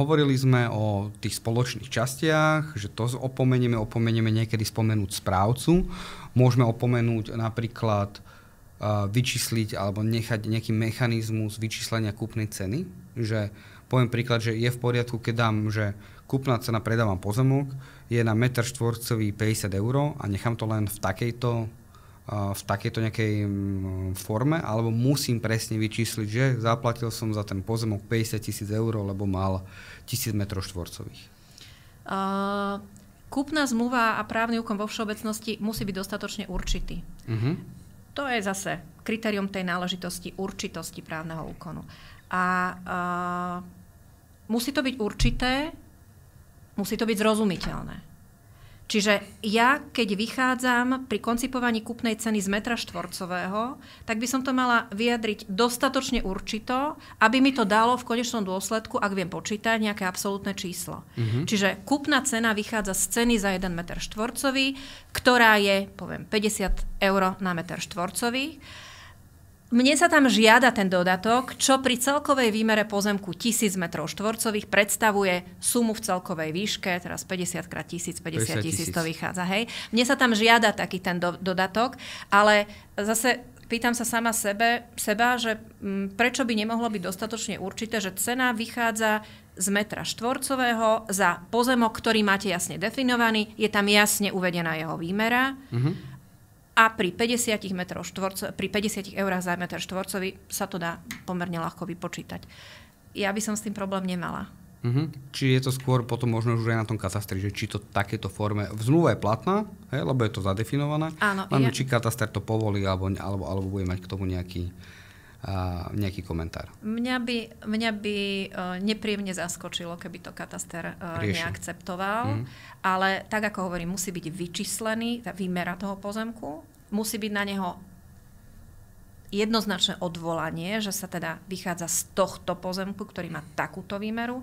Hovorili sme o tých spoločných častiach, že to opomenieme niekedy spomenúť správcu. Môžeme opomenúť napríklad vyčísliť alebo nechať nejaký mechanizmus vyčíslenia kúpnej ceny, že poviem príklad, že je v poriadku, keď dám, že kúpna cena, predávam pozemok, je na metr štvorcový 50 € a nechám to len v takejto nejakej forme, alebo musím presne vyčísliť, že zaplatil som za ten pozemok 50 000 €, lebo mal 1000 metrov štvorcových. Kúpna zmluva a právny úkon vo všeobecnosti musí byť dostatočne určitý. To je zase kritérium tej náležitosti, určitosti právneho úkonu. A musí to byť určité, musí to byť zrozumiteľné. Čiže ja, keď vychádzam pri koncipovaní kúpnej ceny z metra štvorcového, tak by som to mala vyjadriť dostatočne určito, aby mi to dalo v konečnom dôsledku, ak viem počítať, nejaké absolútne číslo. Čiže kúpna cena vychádza z ceny za 1 meter štvorcový, ktorá je, poviem, 50 € na meter štvorcový. Mne sa tam žiada ten dodatok, čo pri celkovej výmere pozemku 1000 metrov štvorcových predstavuje sumu v celkovej výške, teraz 50 krát 1000, 50 000 to vychádza, hej. Mne sa tam žiada taký ten dodatok, ale zase pýtam sa sama seba, že prečo by nemohlo byť dostatočne určité, že cena vychádza z metra štvorcového za pozemok, ktorý máte jasne definovaný, je tam jasne uvedená jeho výmera. A pri 50 € za meter štvorcový sa to dá pomerne ľahko vypočítať. Ja by som s tým problém nemala. Či je to skôr potom možno už aj na tom katastri, že či to takéto forme v zmluve je platná, lebo je to zadefinované, či kataster to povolí, alebo bude mať k tomu nejaký komentár. Mňa by nepríjemne zaskočilo, keby to kataster neakceptoval, ale tak ako hovorím, musí byť vyčíslený, tá výmera toho pozemku, musí byť na neho jednoznačné odvolanie, že sa teda vychádza z tohto pozemku, ktorý má takúto výmeru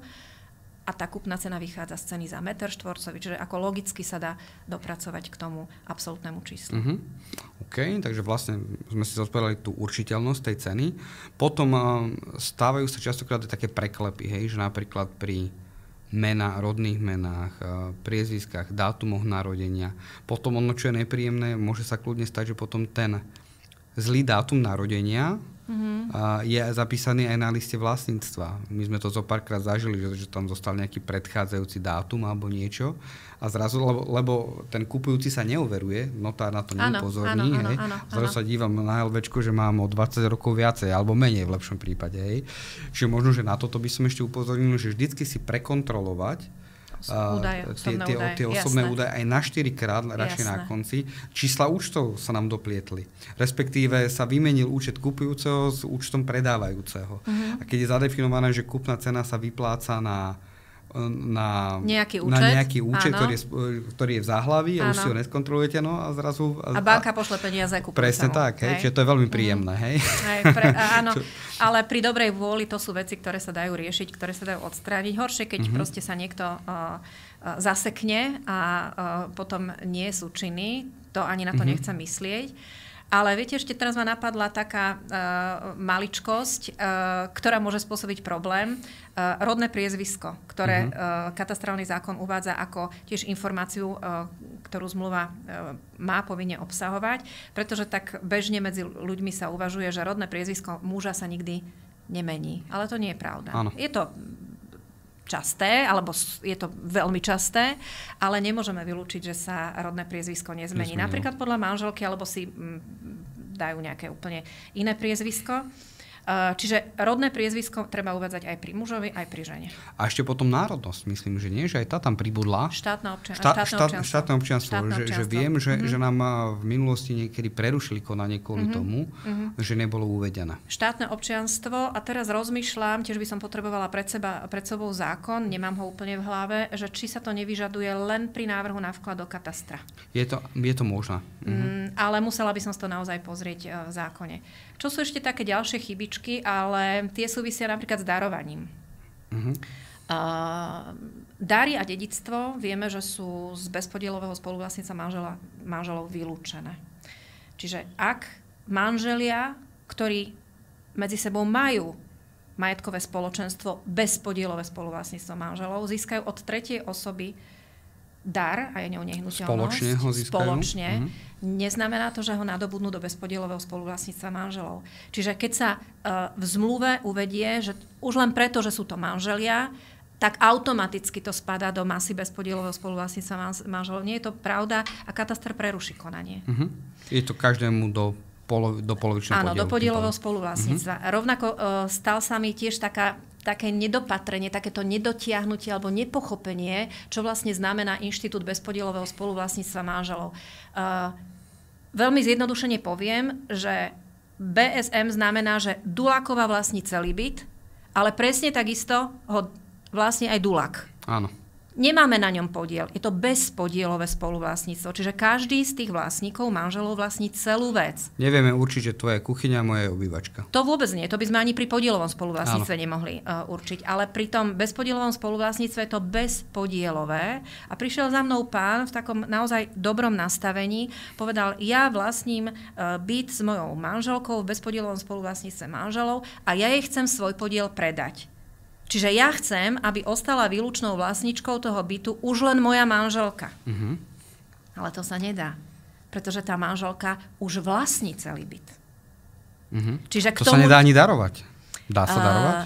a tá kúpna cena vychádza z ceny za meter štvorcový, čiže ako logicky sa dá dopracovať k tomu absolútnemu číslu. OK, takže vlastne sme si zodpovedali tú určiteľnosť tej ceny. Potom stávajú sa častokrát také preklepy, hej, že napríklad pri rodných menách, priezviskách, dátumoch narodenia. Potom ono, čo je nepríjemné, môže sa kľudne stať, že potom ten zlý dátum narodenia je zapísaný aj na liste vlastníctva. My sme to zo párkrát zažili, že tam zostal nejaký predchádzajúci dátum alebo niečo a zrazu, lebo ten kupujúci sa neuveruje, notár na to neupozorní, zrazu sa dívam na LVčko, že mám o 20 rokov viacej alebo menej v lepšom prípade. Hej. Čiže možno, že na toto by som ešte upozornil, že vždycky si prekontrolovať tie osobné údaje aj na 4-krát, radšej na konci. Čísla účtov sa nám doplietli. Respektíve sa vymenil účet kupujúceho s účtom predávajúceho. A keď je zadefinované, že kúpna cena sa vypláca na nejaký účet, ktorý je v záhlaví a už si ho neskontrolujete, a zrazu... A banka pošle peniaze kupujúcemu. Presne tak, čiže to je veľmi príjemné, hej? Áno, ale pri dobrej vôli to sú veci, ktoré sa dajú riešiť, ktoré sa dajú odstrániť. Horšie, keď proste sa niekto zasekne a potom nie sú činní, to ani na to nechcem myslieť. Ale viete, ešte teraz ma napadla taká maličkosť, ktorá môže spôsobiť problém. Rodné priezvisko, ktoré katastrálny zákon uvádza ako tiež informáciu, ktorú zmluva má povinne obsahovať, pretože tak bežne medzi ľuďmi sa uvažuje, že rodné priezvisko muža sa nikdy nemení. Ale to nie je pravda. Áno. Je to časté, alebo je to veľmi časté, ale nemôžeme vylúčiť, že sa rodné priezvisko nezmení. Napríklad podľa manželky, alebo si dajú nejaké úplne iné priezvisko. Čiže rodné priezvisko treba uvádzať aj pri mužovi, aj pri žene. A ešte potom národnosť, myslím, že nie? Že aj tá tam pribudla. Štátne občianstvo. Že viem, že nám v minulosti niekedy prerušili konanie kvôli tomu, že nebolo uvedené. Štátne občianstvo, a teraz rozmýšľam, tiež by som potrebovala pred sebou zákon, nemám ho úplne v hlave, že či sa to nevyžaduje len pri návrhu na vklad do katastra. Je to možné. Ale musela by som si to naozaj pozrieť v zákone. Čo sú ešte také ďalšie chybičky, ale tie súvisia napríklad s darovaním. Dary a dedičstvo vieme, že sú z bezpodielového spoluvlastníctva manželov vylúčené. Čiže ak manželia, ktorí medzi sebou majú majetkové spoločenstvo, bezpodielové spoluvlastníctvo manželov, získajú od tretej osoby dar a je ňou nehnuteľnosť. Spoločne ho získajú. Neznamená to, že ho nadobudnú do bezpodielového spoluvlastníctva manželov. Čiže keď sa v zmluve uvedie, že už len preto, že sú to manželia, tak automaticky to spadá do masy bezpodielového spoluvlastníctva manželov. Nie je to pravda a kataster preruší konanie. Je to každému do polovičného podielu. Áno, do podielového spoluvlastníctva. Rovnako stal sa mi tiež také nedopatrenie, takéto nedotiahnutie alebo nepochopenie, čo vlastne znamená inštitút bezpodielového spoluvlastníctva manželov. Veľmi zjednodušene poviem, že BSM znamená, že Duláková vlastní celý byt, ale presne takisto ho vlastní aj Dulák. Áno. Nemáme na ňom podiel. Je to bezpodielové spoluvlastníctvo. Čiže každý z tých vlastníkov, manželov, vlastní celú vec. Nevieme určiť, že tvoja kuchyňa moja je obývačka. To vôbec nie. To by sme ani pri podielovom spoluvlastníctve nemohli určiť. Ale pri tom bezpodielovom spoluvlastníctve je to bezpodielové. A prišiel za mnou pán v takom naozaj dobrom nastavení. Povedal, ja vlastním byt s mojou manželkou v bezpodielovom spoluvlastníctve manželov a ja jej chcem svoj podiel predať. Čiže ja chcem, aby ostala výlučnou vlastníčkou toho bytu už len moja manželka. Ale to sa nedá, pretože tá manželka už vlastní celý byt. Čiže to sa nedá ani darovať. Dá sa darovať?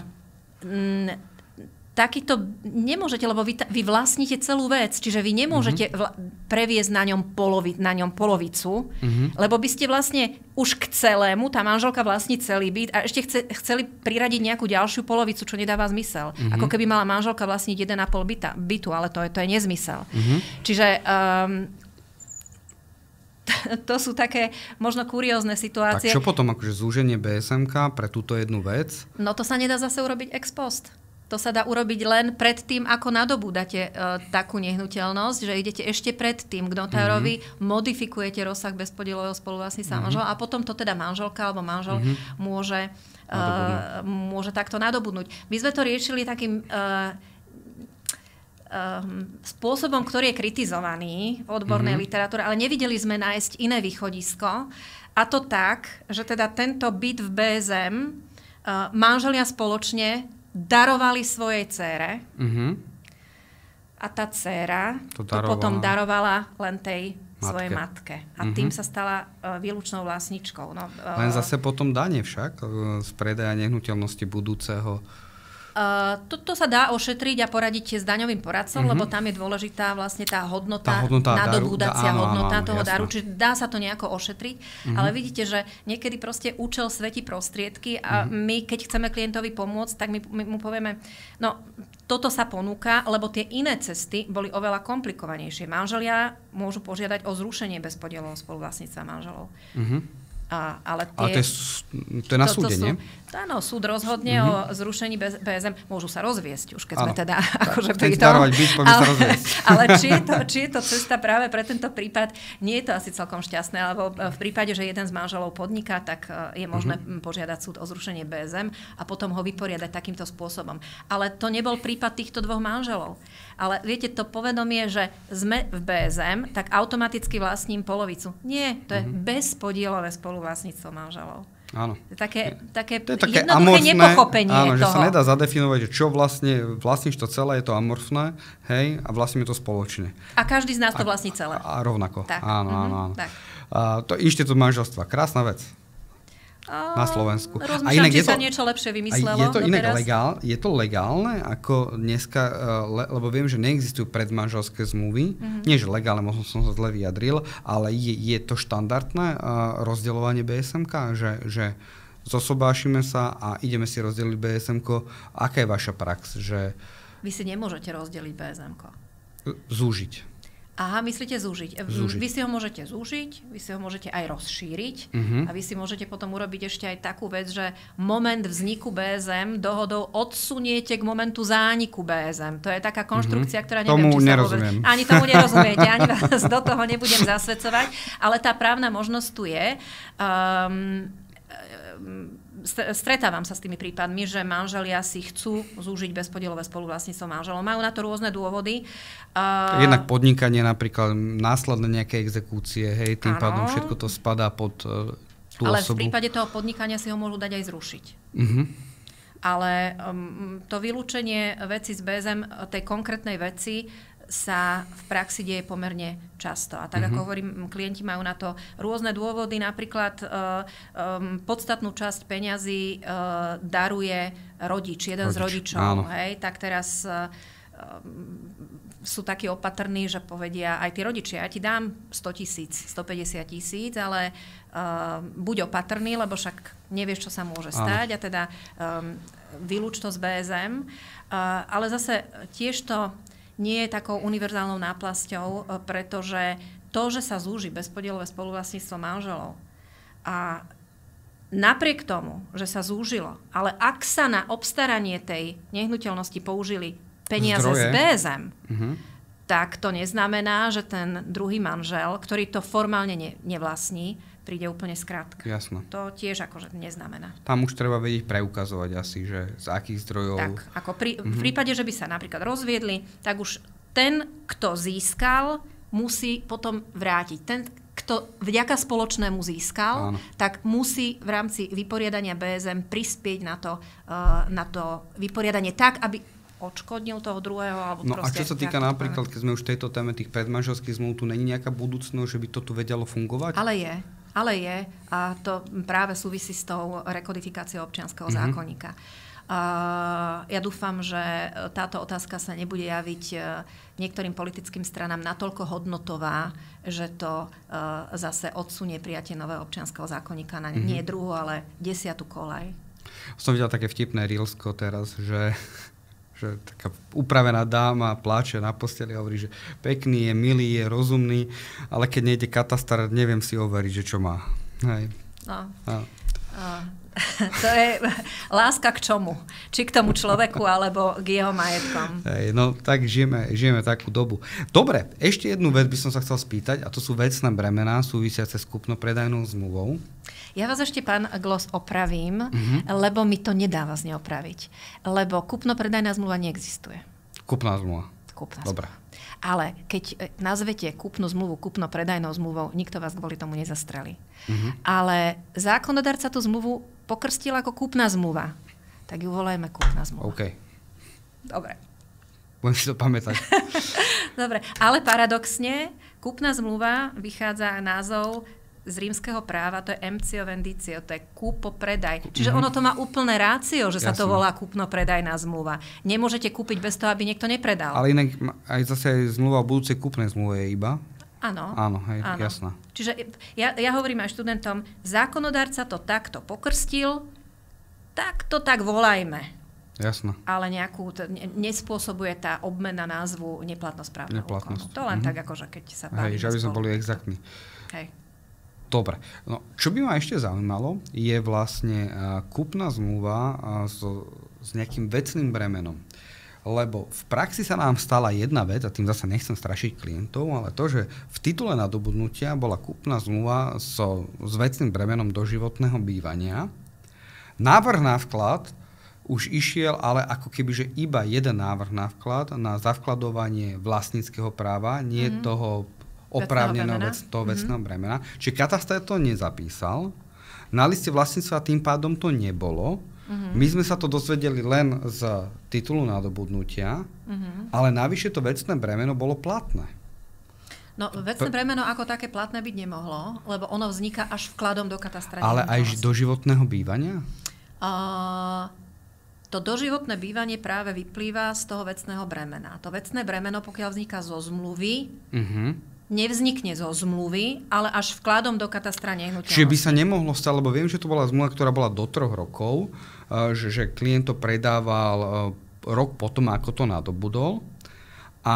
Takýto nemôžete, lebo vy vlastníte celú vec, čiže vy nemôžete previesť na ňom polovicu, lebo by ste vlastne už k celému, tá manželka vlastní celý byt a ešte chceli priradiť nejakú ďalšiu polovicu, čo nedáva zmysel. Ako keby mala manželka vlastniť 1,5 bytu, ale to je nezmysel. Čiže to sú také možno kuriózne situácie. Tak čo potom, akože zúženie BSMK pre túto jednu vec? No to sa nedá zase urobiť ex post. To sa dá urobiť len pred tým, ako nadobúdate takú nehnuteľnosť, že idete ešte pred tým k notárovi, modifikujete rozsah bezpodielového spoluvlastníctva manžela a potom to teda manželka alebo manžel môže takto nadobudnúť. My sme to riešili takým spôsobom, ktorý je kritizovaný v odbornej literatúre, ale nevideli sme nájsť iné východisko. A to tak, že teda tento byt v BSM manželia spoločne darovali svojej dcére a tá dcéra to potom darovala len tej svojej matke. A tým sa stala výlučnou vlastničkou. Len zase potom dane však z predaja nehnuteľnosti budúceho To sa dá ošetriť a poradiť s daňovým poradcom, lebo tam je dôležitá vlastne tá hodnota nadobúdacia hodnota toho daru, čiže dá sa to nejako ošetriť, ale vidíte, že niekedy proste účel svätí prostriedky a my, keď chceme klientovi pomôcť, tak my mu povieme, no toto sa ponúka, lebo tie iné cesty boli oveľa komplikovanejšie. Manželia môžu požiadať o zrušenie bezpodielového spoluvlastníctva manželov. Ale to je na súde, nie? Áno, súd rozhodne o zrušení BSM. Môžu sa rozviesť, už keď sme teda akože pri tom. Ale či je to cesta práve pre tento prípad, nie je to asi celkom šťastné, lebo v prípade, že jeden z manželov podniká, tak je možné požiadať súd o zrušenie BSM a potom ho vyporiadať takýmto spôsobom. Ale to nebol prípad týchto dvoch manželov. Ale viete, to povedomie, že sme v BSM, tak automaticky vlastním polovicu. Nie, to je bezpodielové spoluvlastníctvo manželov. Áno. Také jednoduché amorfné, nepochopenie áno, toho. Že sa nedá zadefinovať, že čo vlastníš to celé, je to amorfné, hej, a vlastníme to spoločne. A každý z nás to vlastní celé. A rovnako. Tak. Áno. Tak. To inštitút manželstva, krásna vec. Na Slovensku. Rozmýšľam, či sa niečo lepšie vymyslelo. Je to inak je to legálne, ako dneska, lebo viem, že neexistujú predmanželské zmluvy. Nie, že legálne, možno som sa zle vyjadril, ale je to štandardné rozdeľovanie BSM-ka, že zosobášime sa a ideme si rozdeliť BSM-ko. Aká je vaša prax? Že vy si nemôžete rozdeliť BSM-ko. Zúžiť. Aha, myslíte zúžiť. Vy si ho môžete zúžiť, vy si ho môžete aj rozšíriť a vy si môžete potom urobiť ešte aj takú vec, že moment vzniku BSM dohodou odsuniete k momentu zániku BSM. To je taká konštrukcia, ktorá neviem, tomu či sa nerozumiem. Ani tomu nerozumiete, ani vás do toho nebudem zasvedcovať, ale tá právna možnosť tu je. Stretávam sa s tými prípadmi, že manželia si chcú zúžiť bezpodielové spoluvlastníctvo manželov. Majú na to rôzne dôvody. Jednak podnikanie, napríklad následné nejaké exekúcie, hej, tým pádom všetko to spadá pod tú ale osobu. Ale v prípade toho podnikania si ho môžu dať aj zrušiť. Ale to vylúčenie veci z BSM, tej konkrétnej veci, sa v praxi deje pomerne často. A tak, ako hovorím, klienti majú na to rôzne dôvody. Napríklad podstatnú časť peňazí daruje rodič, jeden z rodičov. Hej? Tak teraz sú takí opatrní, že povedia aj tí rodičia, ja ti dám 100 000, 150 000, ale buď opatrný, lebo však nevieš, čo sa môže stať. A teda vylúč to z BSM. Ale zase tiež to nie je takou univerzálnou náplasťou, pretože to, že sa zúži bezpodielové spoluvlastníctvo manželov a napriek tomu, že sa zúžilo, ale ak sa na obstaranie tej nehnuteľnosti použili peniaze z BSM, tak to neznamená, že ten druhý manžel, ktorý to formálne nevlastní, príde úplne skrátke. Jasno. To tiež akože neznamená. Tam už treba vedieť preukazovať asi, že z akých zdrojov. Tak, ako v prípade, že by sa napríklad rozviedli, tak už ten, kto získal, musí potom vrátiť. Ten, kto vďaka spoločnému získal, tak musí v rámci vyporiadania BSM prispieť na to vyporiadanie tak, aby odškodnil toho druhého. Alebo no a čo sa týka napríklad, keď sme už v tejto téme tých predmanželských zmluv, tu není nejaká budúcnosť, že by to tu vedelo fungovať? Ale je. A to práve súvisí s tou rekodifikáciou občianskeho zákonníka. Ja dúfam, že táto otázka sa nebude javiť niektorým politickým stranám natoľko hodnotová, že to zase odsunie prijatie nového občianskeho zákonníka na nie druhú, ale 10. koľaj. Som videl také vtipné reelsko teraz, že taká upravená dáma pláče na posteli a hovorí, že pekný je, milý je, rozumný, ale keď nejde katastar, neviem si overiť, že čo má. Hej. To je láska k čomu? Či k tomu človeku, alebo k jeho majetkom? Hej, no tak žijeme takú dobu. Dobre, ešte jednu vec by som sa chcel spýtať, a to sú vecné bremená súvisiace s kúpno-predajnou zmluvou. Ja vás ešte, pán Glos, opravím, lebo mi to nedá vás neopraviť. Lebo kúpno-predajná zmluva neexistuje. Kúpna zmluva. Dobre. Ale keď nazvete kúpnu zmluvu kúpno-predajnou zmluvou, nikto vás kvôli tomu nezastrelí. Ale zákonodarca tú zmluvu pokrstil ako kúpna zmluva. Tak ju volajme kúpna zmluva. OK. Dobre. Budem si to pamätať. Dobre, ale paradoxne, kúpna zmluva vychádza názov z rímskeho práva, to je emptio vendicio, to je kúpo-predaj. Čiže ono to má úplné rácio, že sa to volá kúpno-predajná zmluva. Nemôžete kúpiť bez toho, aby niekto nepredal. Ale inak aj zase aj zmluva o budúcej kúpnej zmluve je iba. Áno. Áno, hej, jasná. Čiže ja hovorím aj študentom, zákonodárca to takto pokrstil, tak to tak volajme. Jasné. Ale nespôsobuje tá obmena názvu neplatnosť právneho úkonu. To len tak, akože keď sa bavíme. Hej, že aby sme boli exaktní. Hej. Dobre. No, čo by ma ešte zaujímalo, je vlastne kúpna zmluva s nejakým vecným bremenom. Lebo v praxi sa nám stala jedna vec, a tým zase nechcem strašiť klientov, ale to, že v titule nadobudnutia bola kúpna zmluva s vecným bremenom doživotného bývania. Návrh na vklad už išiel, ale ako keby, že iba jeden návrh na vklad, na zavkladovanie vlastníckeho práva, nie toho oprávneného vecného bremena. Čiže kataster to nezapísal. Na liste vlastníctva tým pádom to nebolo. My sme sa to dozvedeli len z titulu nadobudnutia, ale navyše to vecné bremeno bolo platné. No, vecné bremeno ako také platné byť nemohlo, lebo ono vzniká až vkladom do katastra. Ale aj do životného bývania? To doživotné bývanie práve vyplýva z toho vecného bremena. To vecné bremeno, pokiaľ vzniká zo zmluvy, nevznikne zo zmluvy, ale až vkladom do katastra nehnuteľnosti. Čiže by sa nemohlo stať, lebo viem, že to bola zmluva, ktorá bola do 3 rokov, že klient to predával rok potom, ako to nadobudol. A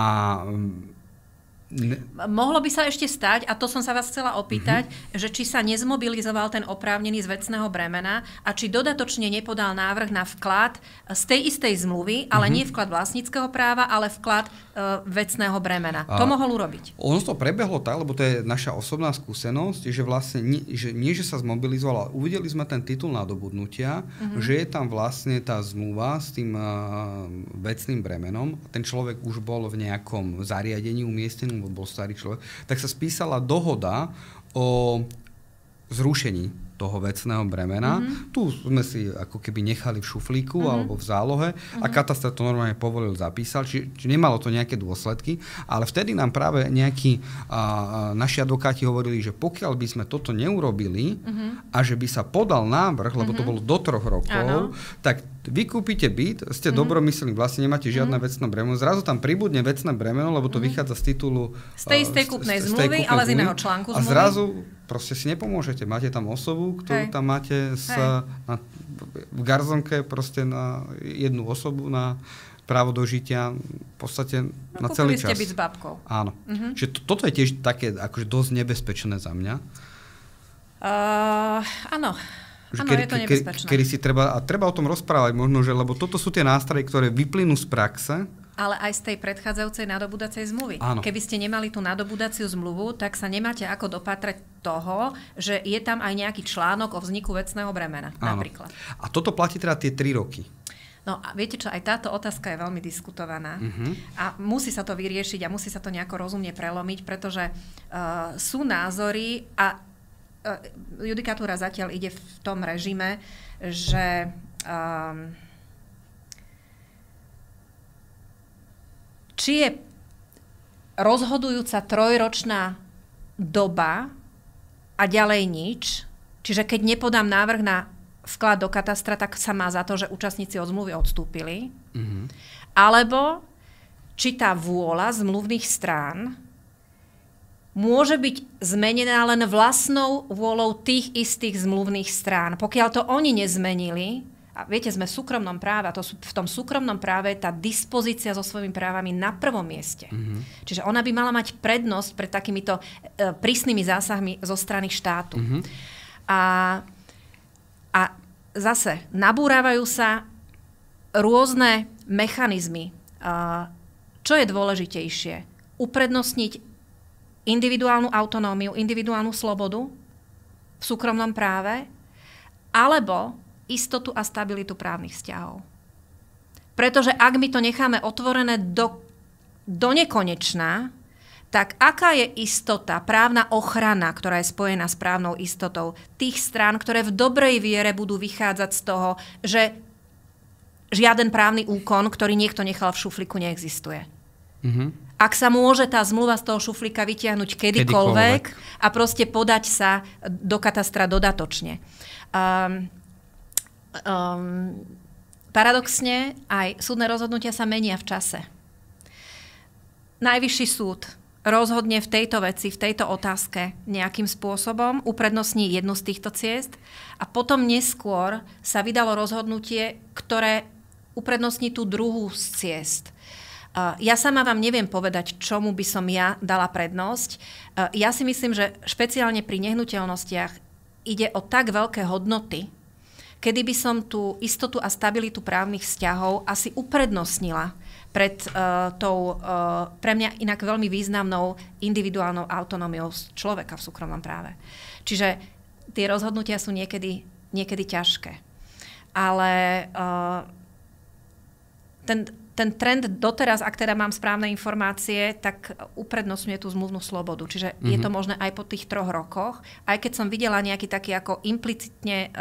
mohlo by sa ešte stať, a to som sa vás chcela opýtať, že či sa nezmobilizoval ten oprávnený z vecného bremena a či dodatočne nepodal návrh na vklad z tej istej zmluvy, ale nie vklad vlastníckeho práva, ale vklad vecného bremena. To mohol urobiť. Ono to prebehlo tak, lebo to je naša osobná skúsenosť, že vlastne nie, že sa zmobilizoval, ale uvideli sme ten titul nadobudnutia, že je tam vlastne tá zmluva s tým vecným bremenom. Ten človek už bol v nejakom zariadení umiestnený, bol starý človek, tak sa spísala dohoda o zrušení toho vecného bremena. Tu sme si ako keby nechali v šuflíku alebo v zálohe a kataster to normálne povolil, zapísal, či nemalo to nejaké dôsledky, ale vtedy nám práve nejakí naši advokáti hovorili, že pokiaľ by sme toto neurobili a že by sa podal návrh, lebo to bolo do 3 rokov, tak vy kúpite byt, ste dobromyslní, vlastne nemáte žiadne vecné bremeno, zrazu tam pribudne vecné bremeno, lebo to vychádza z titulu z tej istej kúpnej zmluvy, ale z iného článku zmluvy. A zrazu proste si nepomôžete. Máte tam osobu, ktorú tam máte v garzonke proste na jednu osobu na právo dožitia v podstate na celý čas. Kúpili ste byť s babkou. Áno. Čiže toto je tiež také akože dosť nebezpečné za mňa. Áno. Áno, je to nebezpečné. Kedy si treba o tom rozprávať možno, že, lebo toto sú tie nástroje, ktoré vyplynú z praxe. Ale aj z tej predchádzajúcej nadobudacej zmluvy. Áno. Keby ste nemali tú nadobudaciu zmluvu, tak sa nemáte ako dopatrať toho, že je tam aj nejaký článok o vzniku vecného bremena. Áno. Napríklad. A toto platí teda tie 3 roky. No a viete čo, aj táto otázka je veľmi diskutovaná a musí sa to vyriešiť a musí sa to nejako rozumne prelomiť, pretože sú názory a judikatúra zatiaľ ide v tom režime, že či je rozhodujúca 3-ročná doba a ďalej nič, čiže keď nepodám návrh na vklad do katastra, tak sa má za to, že účastníci od zmluvy odstúpili. Alebo či tá vôľa zmluvných strán môže byť zmenená len vlastnou vôľou tých istých zmluvných strán. Pokiaľ to oni nezmenili, a viete, sme v súkromnom práve, a v tom súkromnom práve je tá dispozícia so svojimi právami na prvom mieste. Čiže ona by mala mať prednosť pred takýmito prísnymi zásahmi zo strany štátu. A zase nabúrávajú sa rôzne mechanizmy. Čo je dôležitejšie? Uprednostniť individuálnu autonómiu, individuálnu slobodu v súkromnom práve, alebo istotu a stabilitu právnych vzťahov. Pretože ak my to necháme otvorené do nekonečna, tak aká je istota, právna ochrana, ktorá je spojená s právnou istotou tých strán, ktoré v dobrej viere budú vychádzať z toho, že žiaden právny úkon, ktorý niekto nechal v šuflíku, neexistuje. Ak sa môže tá zmluva z toho šuflíka vytiahnuť kedykoľvek a proste podať sa do katastra dodatočne. Paradoxne, aj súdne rozhodnutia sa menia v čase. Najvyšší súd rozhodne v tejto veci, v tejto otázke nejakým spôsobom, uprednostní jednu z týchto ciest a potom neskôr sa vydalo rozhodnutie, ktoré uprednostní tú druhú z ciest. Ja sama vám neviem povedať, čomu by som ja dala prednosť. Ja si myslím, že špeciálne pri nehnuteľnostiach ide o tak veľké hodnoty, kedy by som tú istotu a stabilitu právnych vzťahov asi uprednostnila pred tou pre mňa inak veľmi významnou individuálnou autonómiou človeka v súkromnom práve. Čiže tie rozhodnutia sú niekedy ťažké. Ale ten trend doteraz, ak teda mám správne informácie, tak uprednostňuje tú zmluvnú slobodu. Čiže je to možné aj po tých 3 rokoch. Aj keď som videla nejaký taký ako implicitne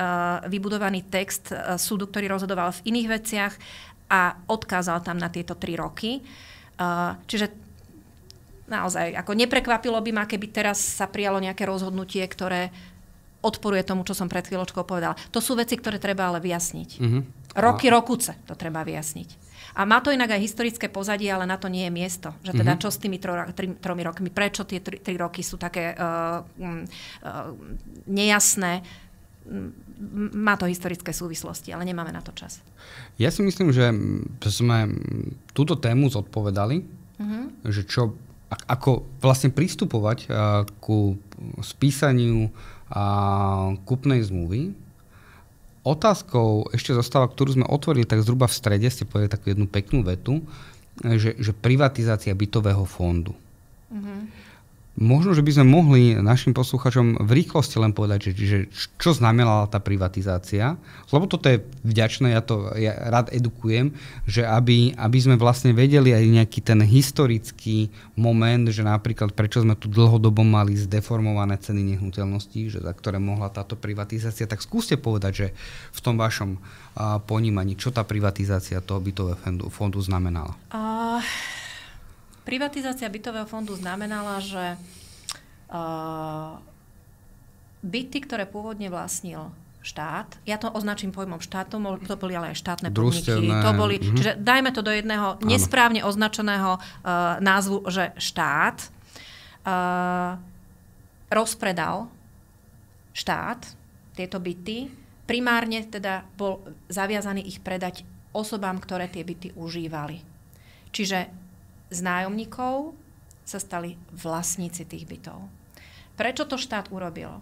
vybudovaný text súdu, ktorý rozhodoval v iných veciach a odkázal tam na tieto 3 roky. Čiže naozaj, ako neprekvapilo by ma, keby teraz sa prijalo nejaké rozhodnutie, ktoré odporuje tomu, čo som pred chvíľočkou povedala. To sú veci, ktoré treba ale vyjasniť. Rokuce to treba vyjasniť. A má to inak aj historické pozadie, ale na to nie je miesto. Že teda čo s tými 3 rokmi, prečo tie 3 roky sú také nejasné. Má to historické súvislosti, ale nemáme na to čas. Ja si myslím, že sme túto tému zodpovedali, že ako vlastne pristupovať ku spísaniu kúpnej zmluvy. Otázkou ešte zostáva, ktorú sme otvorili tak zhruba v strede, ste povedali takú jednu peknú vetu, že privatizácia bytového fondu. Možno, že by sme mohli našim posluchačom v rýchlosti len povedať, že čo znamenala tá privatizácia. Lebo toto je vďačné, ja rád edukujem, že aby sme vlastne vedeli aj nejaký ten historický moment, že napríklad prečo sme tu dlhodobo mali zdeformované ceny nehnuteľností, že za ktoré mohla táto privatizácia. Tak skúste povedať, že v tom vašom ponímaní, čo tá privatizácia toho bytového fondu znamenala. Privatizácia bytového fondu znamenala, že byty, ktoré pôvodne vlastnil štát, ja to označím pojmom štát, to boli ale aj štátne podniky, to boli, čiže dajme to do jedného nesprávne označeného názvu, že štát rozpredal štát tieto byty, primárne teda bol zaviazaný ich predať osobám, ktoré tie byty užívali. Čiže z nájomníkov sa stali vlastníci tých bytov. Prečo to štát urobil?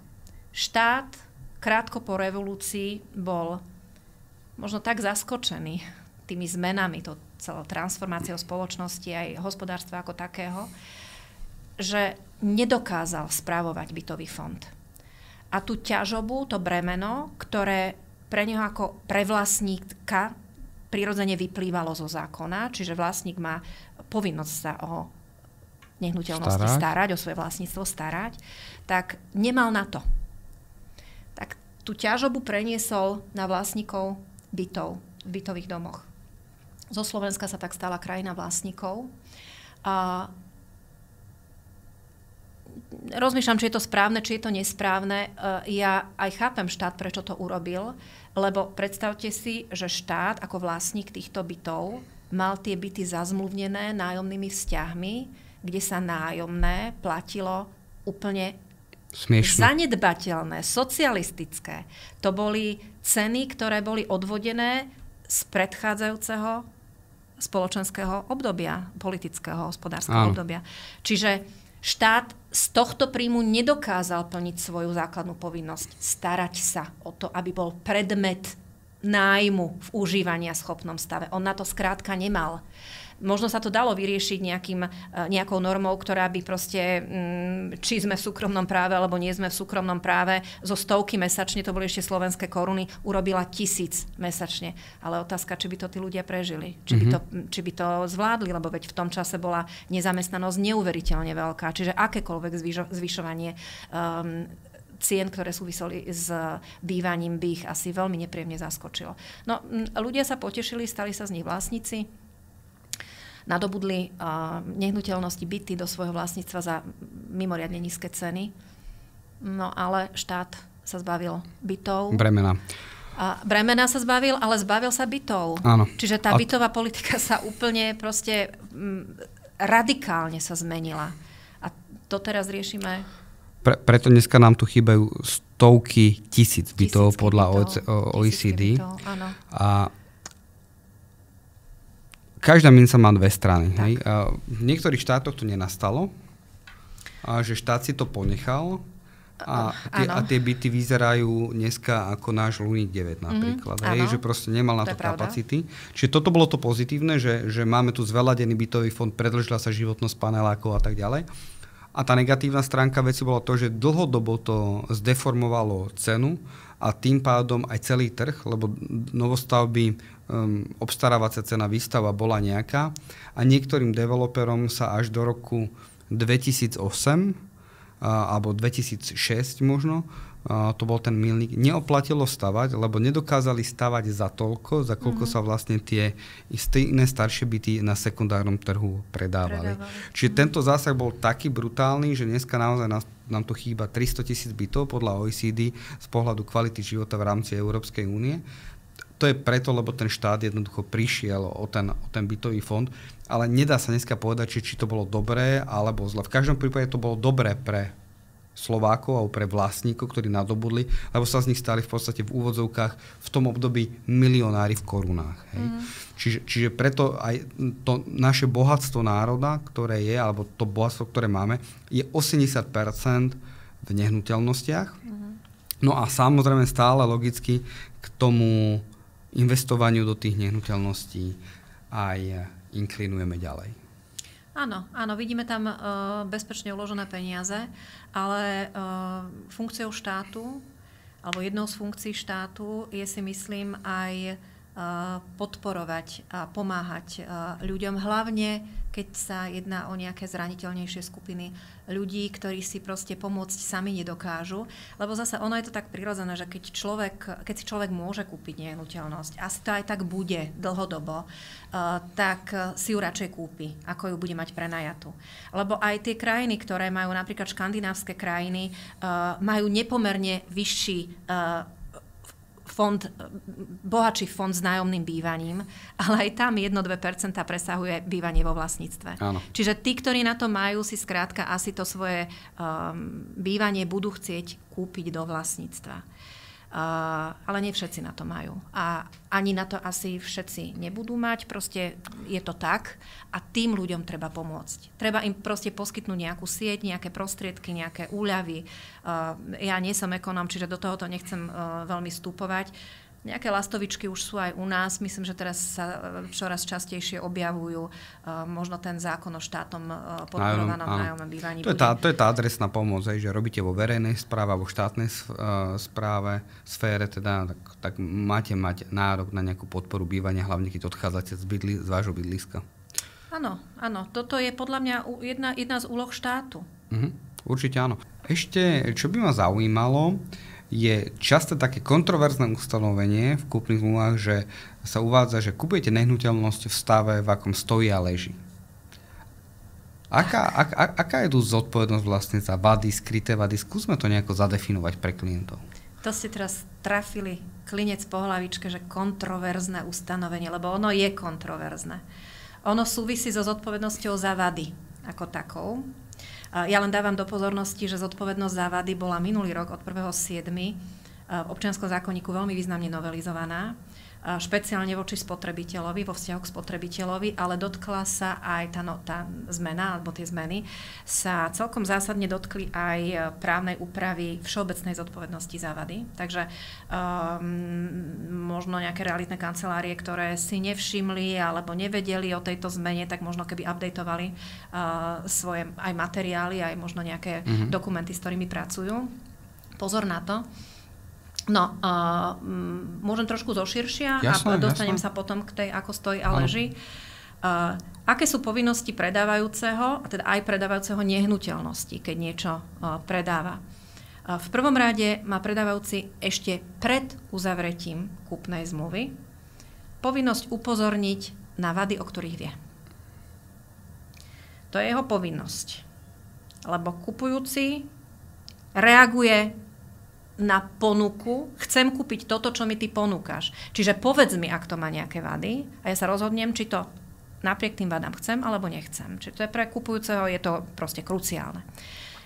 Štát krátko po revolúcii bol možno tak zaskočený tými zmenami, to celou transformáciou spoločnosti aj hospodárstva ako takého, že nedokázal správovať bytový fond. A tú ťažobu, to bremeno, ktoré pre neho ako pre vlastníka prirodzene vyplývalo zo zákona, čiže vlastník má povinnosť sa o nehnuteľnosti starať, o svoje vlastníctvo starať, tak nemal na to. Tak tú ťažobu preniesol na vlastníkov bytov v bytových domoch. Zo Slovenska sa tak stala krajina vlastníkov. A rozmýšľam, či je to správne, či je to nesprávne. Ja aj chápem štát, prečo to urobil, lebo predstavte si, že štát ako vlastník týchto bytov mal tie byty zazmluvnené nájomnými vzťahmi, kde sa nájomné platilo úplne smiešne, zanedbateľné, socialistické. To boli ceny, ktoré boli odvodené z predchádzajúceho spoločenského obdobia, politického, hospodárskeho obdobia. Čiže štát z tohto príjmu nedokázal plniť svoju základnú povinnosť, starať sa o to, aby bol predmet nájmu v užívania schopnom stave. On na to skrátka nemal. Možno sa to dalo vyriešiť nejakou normou, ktorá by proste, či sme v súkromnom práve, alebo nie sme v súkromnom práve, zo 100 mesačne, to boli ešte slovenské koruny, urobila 1000 mesačne. Ale otázka, či by to tí ľudia prežili. Či by to zvládli, lebo veď v tom čase bola nezamestnanosť neuveriteľne veľká. Čiže akékoľvek zvyšovanie cien, ktoré súviseli s bývaním, by ich asi veľmi nepríjemne zaskočilo. No, ľudia sa potešili, stali sa z nich vlastníci. nadobudli nehnuteľnosti, byty do svojho vlastníctva za mimoriadne nízke ceny. No ale štát sa zbavil bytov. Bremena sa zbavil, ale zbavil sa bytov. Áno. Čiže tá bytová politika sa úplne proste radikálne sa zmenila. A to teraz riešime. Preto dneska nám tu chýbajú stovky tisíc bytov podľa OECD. Bytov, áno. A každá minca má dve strany. Hej? V niektorých štátoch to nenastalo, že štát si to ponechal a tie byty vyzerajú dneska ako náš Luník 9 napríklad. Hej? Že proste nemal na to kapacity. Čiže toto bolo to pozitívne, že máme tu zveladený bytový fond, predĺžila sa životnosť panelákov a tak ďalej. A tá negatívna stránka veci bola to, že dlhodobo to zdeformovalo cenu a tým pádom aj celý trh, lebo novostavby, obstarávacia cena výstava bola nejaká a niektorým developerom sa až do roku 2008 alebo 2006 možno, to bol ten milník, neoplatilo stavať, lebo nedokázali stavať za toľko, za koľko sa vlastne tie iné staršie byty na sekundárnom trhu predávali. Čiže tento zásah bol taký brutálny, že dneska naozaj nám tu chýba 300,000 bytov podľa OECD z pohľadu kvality života v rámci Európskej únie. To je preto, lebo ten štát jednoducho prišiel o ten bytový fond, ale nedá sa dneska povedať, či to bolo dobré alebo zle. V každom prípade to bolo dobré pre Slovákov alebo pre vlastníkov, ktorí nadobudli, lebo sa z nich stali v podstate v úvodzovkách v tom období milionári v korunách. Hej. Čiže preto aj to naše bohatstvo národa, ktoré je, alebo to bohatstvo, ktoré máme, je 80% v nehnuteľnostiach. No a samozrejme stále logicky k tomu investovaniu do tých nehnuteľností aj inklinujeme ďalej. Áno, vidíme tam bezpečne uložené peniaze, ale funkciou štátu, alebo jednou z funkcií štátu je, si myslím, aj podporovať a pomáhať ľuďom, hlavne keď sa jedná o nejaké zraniteľnejšie skupiny ľudí, ktorí si proste pomôcť sami nedokážu. Lebo zase ono je to tak prirodzené, že keď si človek môže kúpiť nehnuteľnosť, asi to aj tak bude dlhodobo, tak si ju radšej kúpi, ako ju bude mať prenajatú. Lebo aj tie krajiny, ktoré majú napríklad škandinávske krajiny, majú nepomerne vyšší bohatší fond s nájomným bývaním, ale aj tam 1-2% presahuje bývanie vo vlastníctve. Áno. Čiže tí, ktorí na to majú, si skrátka asi to svoje bývanie budú chcieť kúpiť do vlastníctva. Ale nie všetci na to majú. A ani na to asi všetci nebudú mať. Proste je to tak a tým ľuďom treba pomôcť. Treba im proste poskytnúť nejakú sieť, nejaké prostriedky, nejaké úľavy. Ja nie som ekonóm, čiže do tohoto nechcem veľmi vstupovať. Nejaké lastovičky už sú aj u nás. Myslím, že teraz sa čoraz častejšie objavujú. Možno ten zákon o štátom podporovanom nájomnom bývaní. To je tá adresná pomoc, že robíte vo verejnej správe alebo štátnej sfére, teda, tak máte mať nárok na nejakú podporu bývania, hlavne keď odchádzate z vášho bydliska. Áno. Toto je podľa mňa jedna z úloh štátu. Určite áno. Ešte, čo by ma zaujímalo, je často také kontroverzné ustanovenie v kúpnych zmluvách, že sa uvádza, že kupujete nehnuteľnosť v stave, v akom stojí a leží. Aká je tu zodpovednosť vlastne za vady, skryté vady? Skúsme to nejako zadefinovať pre klientov. To ste teraz trafili klinec po hlavičke, že kontroverzné ustanovenie, lebo ono je kontroverzné. Ono súvisí so zodpovednosťou za vady ako takou. Ja len dávam do pozornosti, že zodpovednosť za vady bola minulý rok od 1.7. v občianskom zákonníku veľmi významne novelizovaná, špeciálne voči spotrebiteľovi, vo vzťahu k spotrebiteľovi, ale dotkla sa aj tá zmena, alebo tie zmeny, sa celkom zásadne dotkli aj právnej úpravy všeobecnej zodpovednosti za vady. Takže možno nejaké realitné kancelárie, ktoré si nevšimli alebo nevedeli o tejto zmene, tak možno keby updateovali svoje aj materiály, aj možno nejaké dokumenty, s ktorými pracujú. Pozor na to. No, môžem trošku zoširšia a dostanem sa potom k tej, ako stojí a leží. Aké sú povinnosti predávajúceho, a teda aj predávajúceho nehnuteľnosti, keď niečo predáva? V prvom rade má predávajúci ešte pred uzavretím kúpnej zmluvy povinnosť upozorniť na vady, o ktorých vie. To je jeho povinnosť. Lebo kupujúci reaguje na ponuku, chcem kúpiť toto, čo mi ty ponúkaš. Čiže povedz mi, ak to má nejaké vady a ja sa rozhodnem, či to napriek tým vadám chcem alebo nechcem. Čiže to je pre kupujúceho, je to proste kruciálne.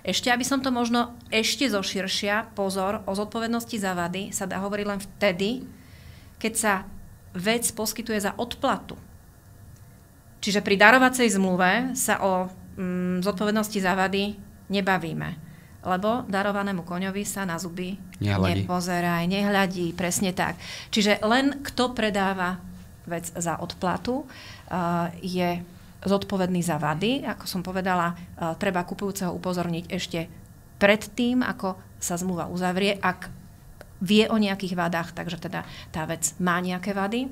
Ešte, aby som to možno ešte zoširšia, pozor, o zodpovednosti za vady sa dá hovoriť len vtedy, keď sa vec poskytuje za odplatu. Čiže pri darovacej zmluve sa o zodpovednosti za vady nebavíme. Lebo darovanému koňovi sa na zuby nepozeraj, nehľadí, presne tak. Čiže len kto predáva vec za odplatu, je zodpovedný za vady. Ako som povedala, treba kupujúceho upozorniť ešte pred tým, ako sa zmluva uzavrie, ak vie o nejakých vadách, takže teda tá vec má nejaké vady.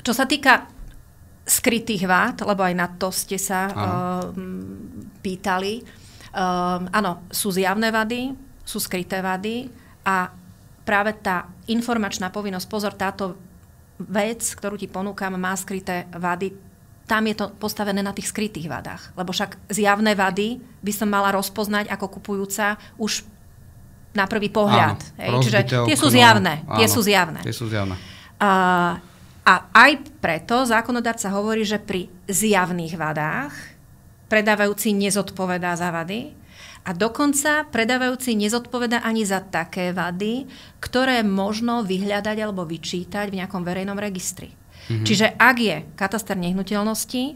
Čo sa týka skrytých vád, lebo aj na to ste sa pýtali. Áno, sú zjavné vady, sú skryté vady a práve tá informačná povinnosť, pozor, táto vec, ktorú ti ponúkam, má skryté vady, tam je to postavené na tých skrytých vadách. Lebo však zjavné vady by som mala rozpoznať ako kupujúca už na prvý pohľad. Áno, čiže tie sú zjavné. Tie sú zjavné. A aj preto zákonodarca hovorí, že pri zjavných vadách predávajúci nezodpovedá za vady a dokonca predávajúci nezodpovedá ani za také vady, ktoré možno vyhľadať alebo vyčítať v nejakom verejnom registri. Čiže ak je kataster nehnuteľností,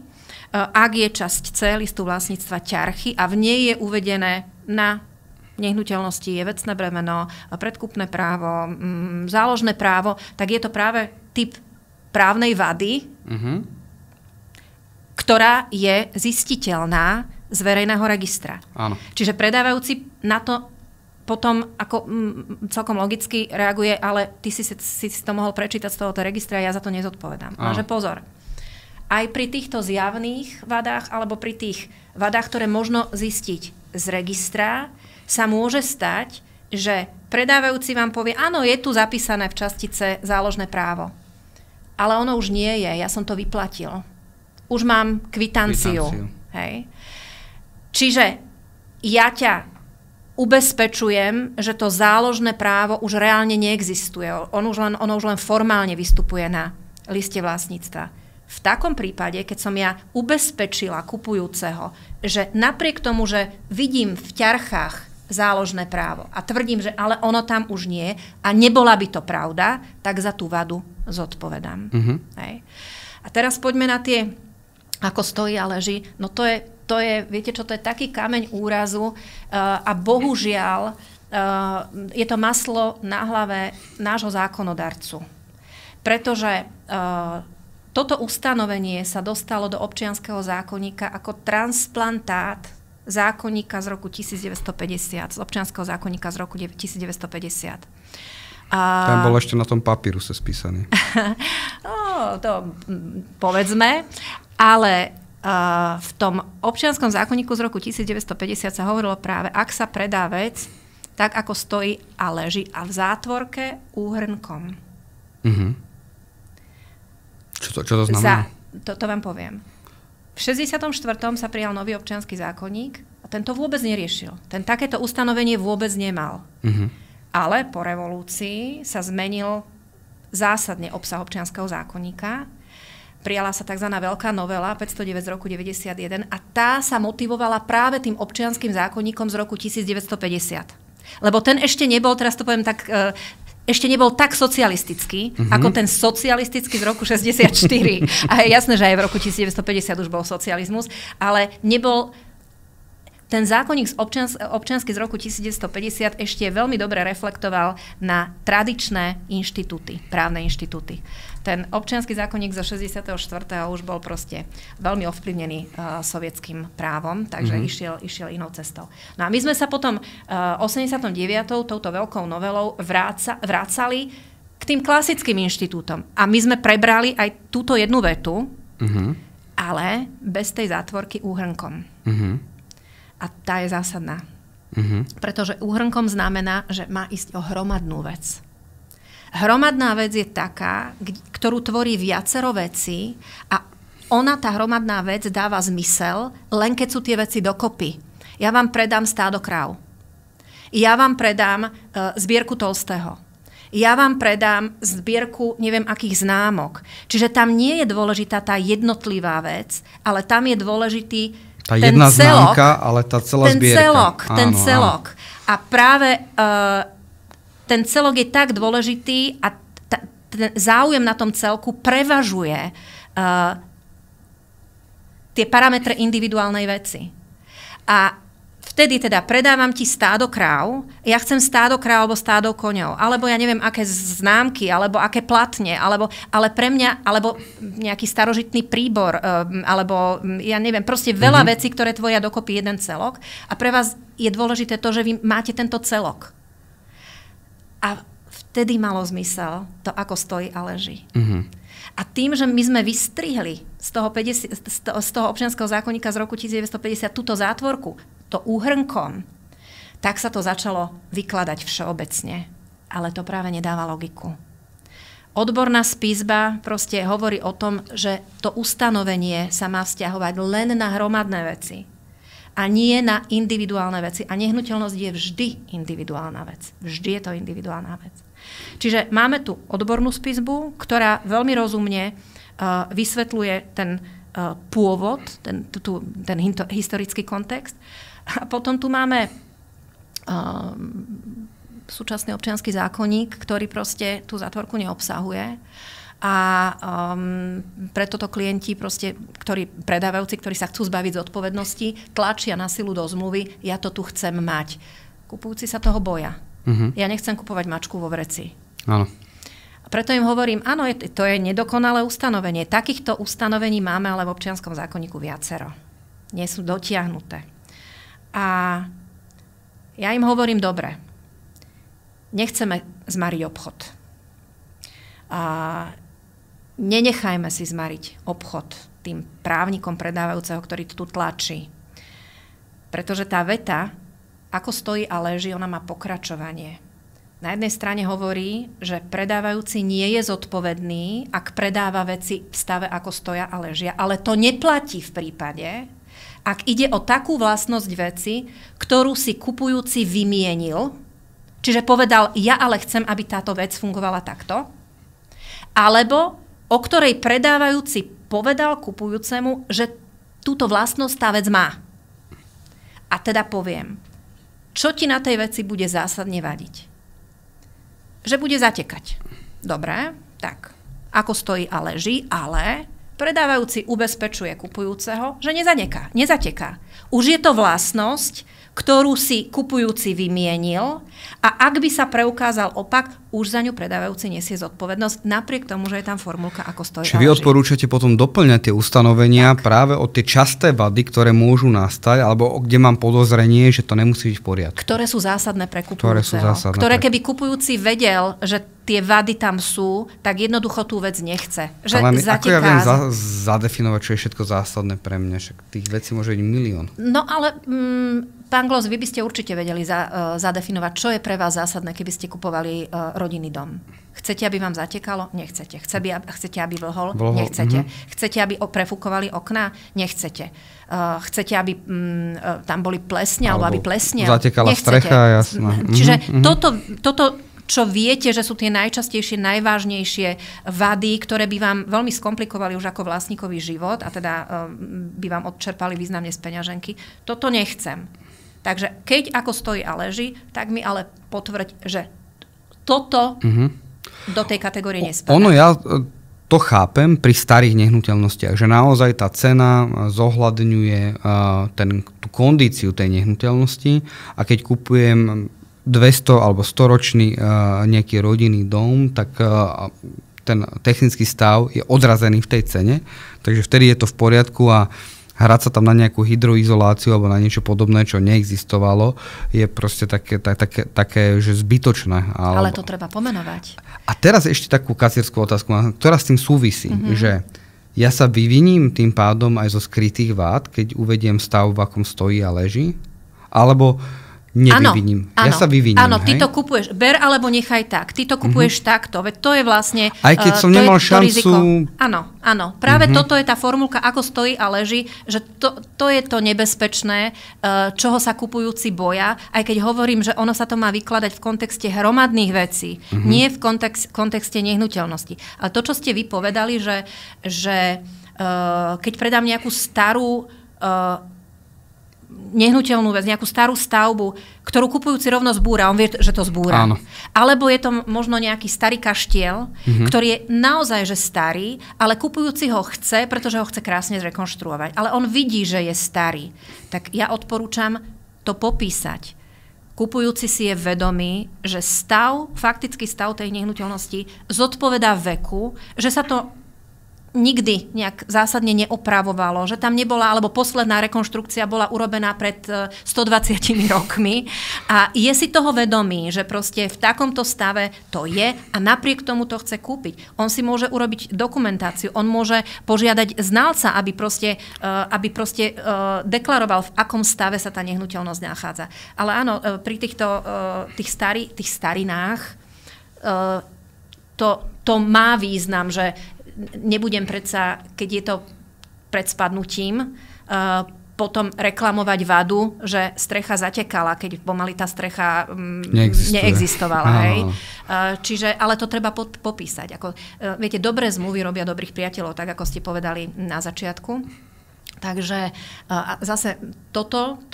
ak je časť C listu vlastníctva ťarchy a v nej je uvedené na nehnuteľnosti je vecné bremeno, predkupné právo, záložné právo, tak je to práve typ právnej vady, ktorá je zistiteľná z verejného registra. Áno. Čiže predávajúci na to potom ako celkom logicky reaguje, ale ty si to mohol prečítať z tohoto registra a ja za to nezodpovedám. Takže pozor. Aj pri týchto zjavných vadách alebo pri tých vadách, ktoré možno zistiť z registra, sa môže stať, že predávajúci vám povie, áno, je tu zapísané v časti C záložné právo. Ale ono už nie je, ja som to vyplatil. Už mám kvitanciu. Hej. Čiže ja ťa ubezpečujem, že to záložné právo už reálne neexistuje. Ono už len formálne vystupuje na liste vlastníctva. V takom prípade, keď som ja ubezpečila kupujúceho, že napriek tomu, že vidím v ťarchách záložné právo a tvrdím, že ale ono tam už nie a nebola by to pravda, tak za tú vadu zodpovedám. Hej. A teraz poďme na tie, ako stojí a leží. No to je, viete čo, to je taký kameň úrazu a bohužiaľ je to maslo na hlave nášho zákonodarcu. Pretože toto ustanovenie sa dostalo do občianskeho zákonníka ako transplantát zákonníka z roku 1950, z občianskeho zákonníka z roku 1950. Ten bol ešte na tom papíruse spísaný. No, to povedzme, ale v tom občianskom zákonníku z roku 1950 sa hovorilo práve, ak sa predá vec, tak ako stojí a leží a v zátvorke úhrnkom. Čo to znamená? To vám poviem. V 64. sa prijal nový občiansky zákonník a ten to vôbec neriešil. Ten takéto ustanovenie vôbec nemal. Ale po revolúcii sa zmenil zásadne obsah občianskeho zákonníka. Prijala sa tzv. Veľká novela 509 z roku 91 a tá sa motivovala práve tým občianskym zákonníkom z roku 1950. Lebo ten ešte nebol, teraz to poviem tak... ešte nebol tak socialistický, ako ten socialistický z roku 64. A je jasné, že aj v roku 1950 už bol socializmus, ale nebol... Ten zákonník občiansky z roku 1950 ešte veľmi dobre reflektoval na tradičné inštitúty, právne inštitúty. Ten občiansky zákonník zo 64. už bol proste veľmi ovplyvnený sovietským právom, takže išiel inou cestou. No a my sme sa potom 89. touto veľkou novelou vracali k tým klasickým inštitútom. A my sme prebrali aj túto jednu vetu, ale bez tej zátvorky úhrnkom. A tá je zásadná. Pretože úhrnkom znamená, že má ísť o hromadnú vec. Hromadná vec je taká, ktorú tvorí viacero vecí a tá hromadná vec dáva zmysel, len keď sú tie veci dokopy. Ja vám predám stádo kráv. Ja vám predám zbierku Tolstého. Ja vám predám zbierku neviem akých známok. Čiže tam nie je dôležitá tá jednotlivá vec, ale tam je dôležitý tá jedna známka, ale tá celá zbierka. Ten celok. A práve ten celok je tak dôležitý a ten záujem na tom celku prevažuje tie parametre individuálnej veci. A vtedy teda predávam ti stádo kráv, ja chcem stádo kráv alebo stádo koňov, alebo ja neviem, aké známky, alebo aké platne, ale pre mňa, alebo nejaký starožitný príbor, alebo ja neviem, proste veľa vecí, ktoré tvoria dokopy jeden celok. A pre vás je dôležité to, že vy máte tento celok. A vtedy malo zmysel to, ako stojí a leží. A tým, že my sme vystrihli z toho občianskeho zákonníka z roku 1950 túto zátvorku, to úhrnkom, tak sa to začalo vykladať všeobecne. Ale to práve nedáva logiku. Odborná spisba proste hovorí o tom, že to ustanovenie sa má vzťahovať len na hromadné veci a nie na individuálne veci. A nehnuteľnosť je vždy individuálna vec. Vždy je to individuálna vec. Čiže máme tu odbornú spisbu, ktorá veľmi rozumne vysvetľuje ten pôvod, ten historický kontext. A potom tu máme súčasný občiansky zákonník, ktorý proste tú zátvorku neobsahuje. A preto to klienti, proste, predávajúci, ktorí sa chcú zbaviť zodpovednosti, tlačia na silu do zmluvy, ja to tu chcem mať. Kupujúci sa toho boja. Ja nechcem kupovať mačku vo vreci. Áno. A preto im hovorím, áno, to je nedokonalé ustanovenie. Takýchto ustanovení máme ale v občianskom zákonníku viacero. Nie sú dotiahnuté. A ja im hovorím, dobre, nechceme zmariť obchod. A nenechajme si zmariť obchod tým právnikom predávajúceho, ktorý tu tlačí. Pretože tá veta, ako stojí a leží, ona má pokračovanie. Na jednej strane hovorí, že predávajúci nie je zodpovedný, ak predáva veci v stave, ako stoja a ležia, ale to neplatí v prípade, ak ide o takú vlastnosť veci, ktorú si kupujúci vymienil, čiže povedal, ja ale chcem, aby táto vec fungovala takto, alebo o ktorej predávajúci povedal kupujúcemu, že túto vlastnosť tá vec má. A teda poviem, čo ti na tej veci bude zásadne vadiť? Že bude zatekať. Dobre, tak ako stojí a leží, ale predávajúci ubezpečuje kupujúceho, že nezateká. Už je to vlastnosť, ktorú si kupujúci vymienil a ak by sa preukázal opak, už za ňu predávajúci nesie zodpovednosť, napriek tomu, že je tam formulka, ako stojí. Čiže vy odporúčate potom doplňať tie ustanovenia práve o tie časté vady, ktoré môžu nastať, alebo kde mám podozrenie, že to nemusí byť v poriadku. Ktoré sú zásadné pre kupujúceho. Ktoré keby kupujúci vedel, že tie vady tam sú, tak jednoducho tú vec nechce. Že ale ako ja viem zadefinovať, čo je všetko zásadné pre mňa? Však tých vecí môže byť milión. No ale pán Glos, vy by ste určite vedeli zadefinovať, čo je pre vás zásadné, keby ste kupovali rodinný dom. Chcete, aby vám zatekalo? Nechcete. Chcete, aby vlhol? Nechcete. Chcete, aby prefúkovali okná? Nechcete. Chcete, aby tam boli plesne, alebo aby plesne? Zatekala strecha, jasná. Čiže toto, čo viete, že sú tie najčastejšie, najvážnejšie vady, ktoré by vám veľmi skomplikovali už ako vlastníkový život a teda by vám odčerpali významne z peňaženky. Toto nechcem. Takže keď ako stojí a leží, tak mi ale potvrď, že toto do tej kategórie nespadá. Ono ja to chápem pri starých nehnuteľnostiach, že naozaj tá cena zohľadňuje tú kondíciu tej nehnuteľnosti a keď kupujem 200 alebo 100-ročný nejaký rodinný dom, tak ten technický stav je odrazený v tej cene, takže vtedy je to v poriadku a hrať sa tam na nejakú hydroizoláciu alebo na niečo podobné, čo neexistovalo, je proste také že zbytočné. Ale to treba pomenovať. A teraz ešte takú kacírskú otázku, ktorá s tým súvisí, že ja sa vyviním tým pádom aj zo skrytých vád, keď uvediem stav, v akom stojí a leží, alebo nevyviním. Ja sa vyviním. Áno, ty to kupuješ. Ber alebo nechaj tak. Ty to kupuješ takto. Veď to je vlastne... Aj keď som nemal šancu... Áno. Práve toto je tá formulka, ako stojí a leží, že to je to nebezpečné, čoho sa kupujúci boja. Aj keď hovorím, že ono sa to má vykladať v kontexte hromadných vecí, nie v kontexte nehnuteľnosti. Ale to, čo ste vy povedali, že keď predám nejakú starú nehnuteľnú vec, nejakú starú stavbu, ktorú kupujúci rovno zbúra, on vie, že to zbúra. Áno. Alebo je to možno nejaký starý kaštiel, ktorý je naozaj že starý, ale kupujúci ho chce, pretože ho chce krásne zrekonštruovať. Ale on vidí, že je starý. Tak ja odporúčam to popísať. Kupujúci si je vedomý, že faktický stav tej nehnuteľnosti zodpovedá veku, že sa to nikdy nejak zásadne neopravovalo, že tam nebola, alebo posledná rekonštrukcia bola urobená pred 120 rokmi a je si toho vedomý, že proste v takomto stave to je a napriek tomu to chce kúpiť. On si môže urobiť dokumentáciu, on môže požiadať znalca, aby proste deklaroval, v akom stave sa tá nehnuteľnosť nachádza. Ale áno, pri tých starinách to má význam, že nebudem predsa, keď je to pred spadnutím, potom reklamovať vadu, že strecha zatekala, keď pomaly tá strecha neexistovala. Hej? Čiže, ale to treba popísať. Viete, dobré zmluvy robia dobrých priateľov, tak ako ste povedali na začiatku. Takže zase to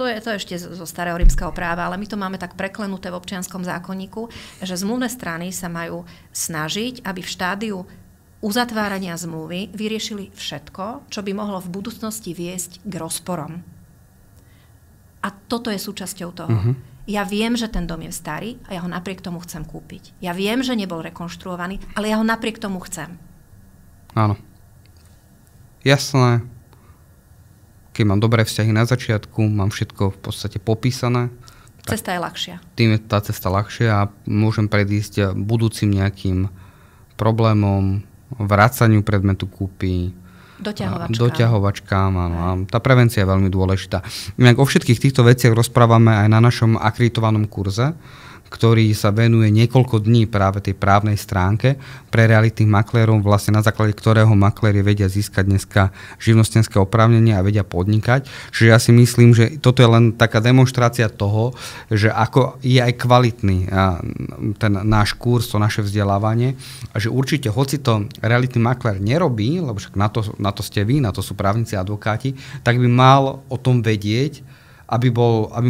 je ešte zo starého rímskeho práva, ale my to máme tak preklenuté v občianskom zákonníku, že zmluvné strany sa majú snažiť, aby v štádiu uzatvárania zmluvy vyriešili všetko, čo by mohlo v budúcnosti viesť k rozporom. A toto je súčasťou toho. Ja viem, že ten dom je starý a ja ho napriek tomu chcem kúpiť. Ja viem, že nebol rekonštruovaný, ale ja ho napriek tomu chcem. Áno. Jasné. Keď mám dobré vzťahy na začiatku, mám všetko v podstate popísané. Cesta je ľahšia. Tým je tá cesta ľahšia a môžem predísť budúcim nejakým problémom, vracaniu predmetu kúpy, doťahovačkám. Áno. Tá prevencia je veľmi dôležitá. Inak o všetkých týchto veciach rozprávame aj na našom akreditovanom kurze, ktorý sa venuje niekoľko dní práve tej právnej stránke pre realitných maklérov, vlastne na základe ktorého makléri vedia získať dneska živnostenské oprávnenie a vedia podnikať. Čiže ja si myslím, že toto je len taká demonštrácia toho, že ako je aj kvalitný ten náš kurz, to naše vzdelávanie a že určite, hoci to realitný maklér nerobí, lebo však na to ste vy, na to sú právnici a advokáti, tak by mal o tom vedieť, aby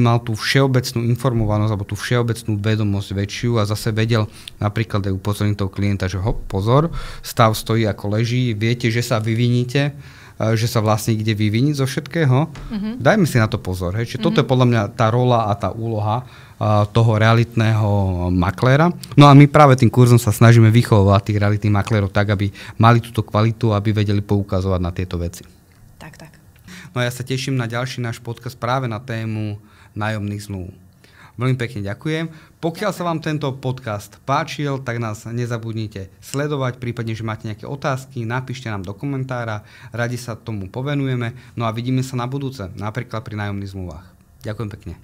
mal tú všeobecnú informovanosť alebo tú všeobecnú vedomosť väčšiu a zase vedel napríklad aj upozorniť toho klienta, že pozor, stav stojí ako leží, viete, že sa vyviníte, že sa vlastne ide vyviniť zo všetkého. Dajme si na to pozor. Hej. Čiže toto je podľa mňa tá rola a tá úloha toho realitného makléra. No a my práve tým kurzom sa snažíme vychovávať tých realitných maklérov tak, aby mali túto kvalitu, aby vedeli poukazovať na tieto veci. Tak. No a ja sa teším na ďalší náš podcast práve na tému nájomných zmluv. Veľmi pekne ďakujem. Pokiaľ sa vám tento podcast páčil, tak nás nezabudnite sledovať, prípadne, že máte nejaké otázky, napíšte nám do komentára, radi sa tomu povenujeme, no a vidíme sa na budúce, napríklad pri nájomných zmluvách. Ďakujem pekne.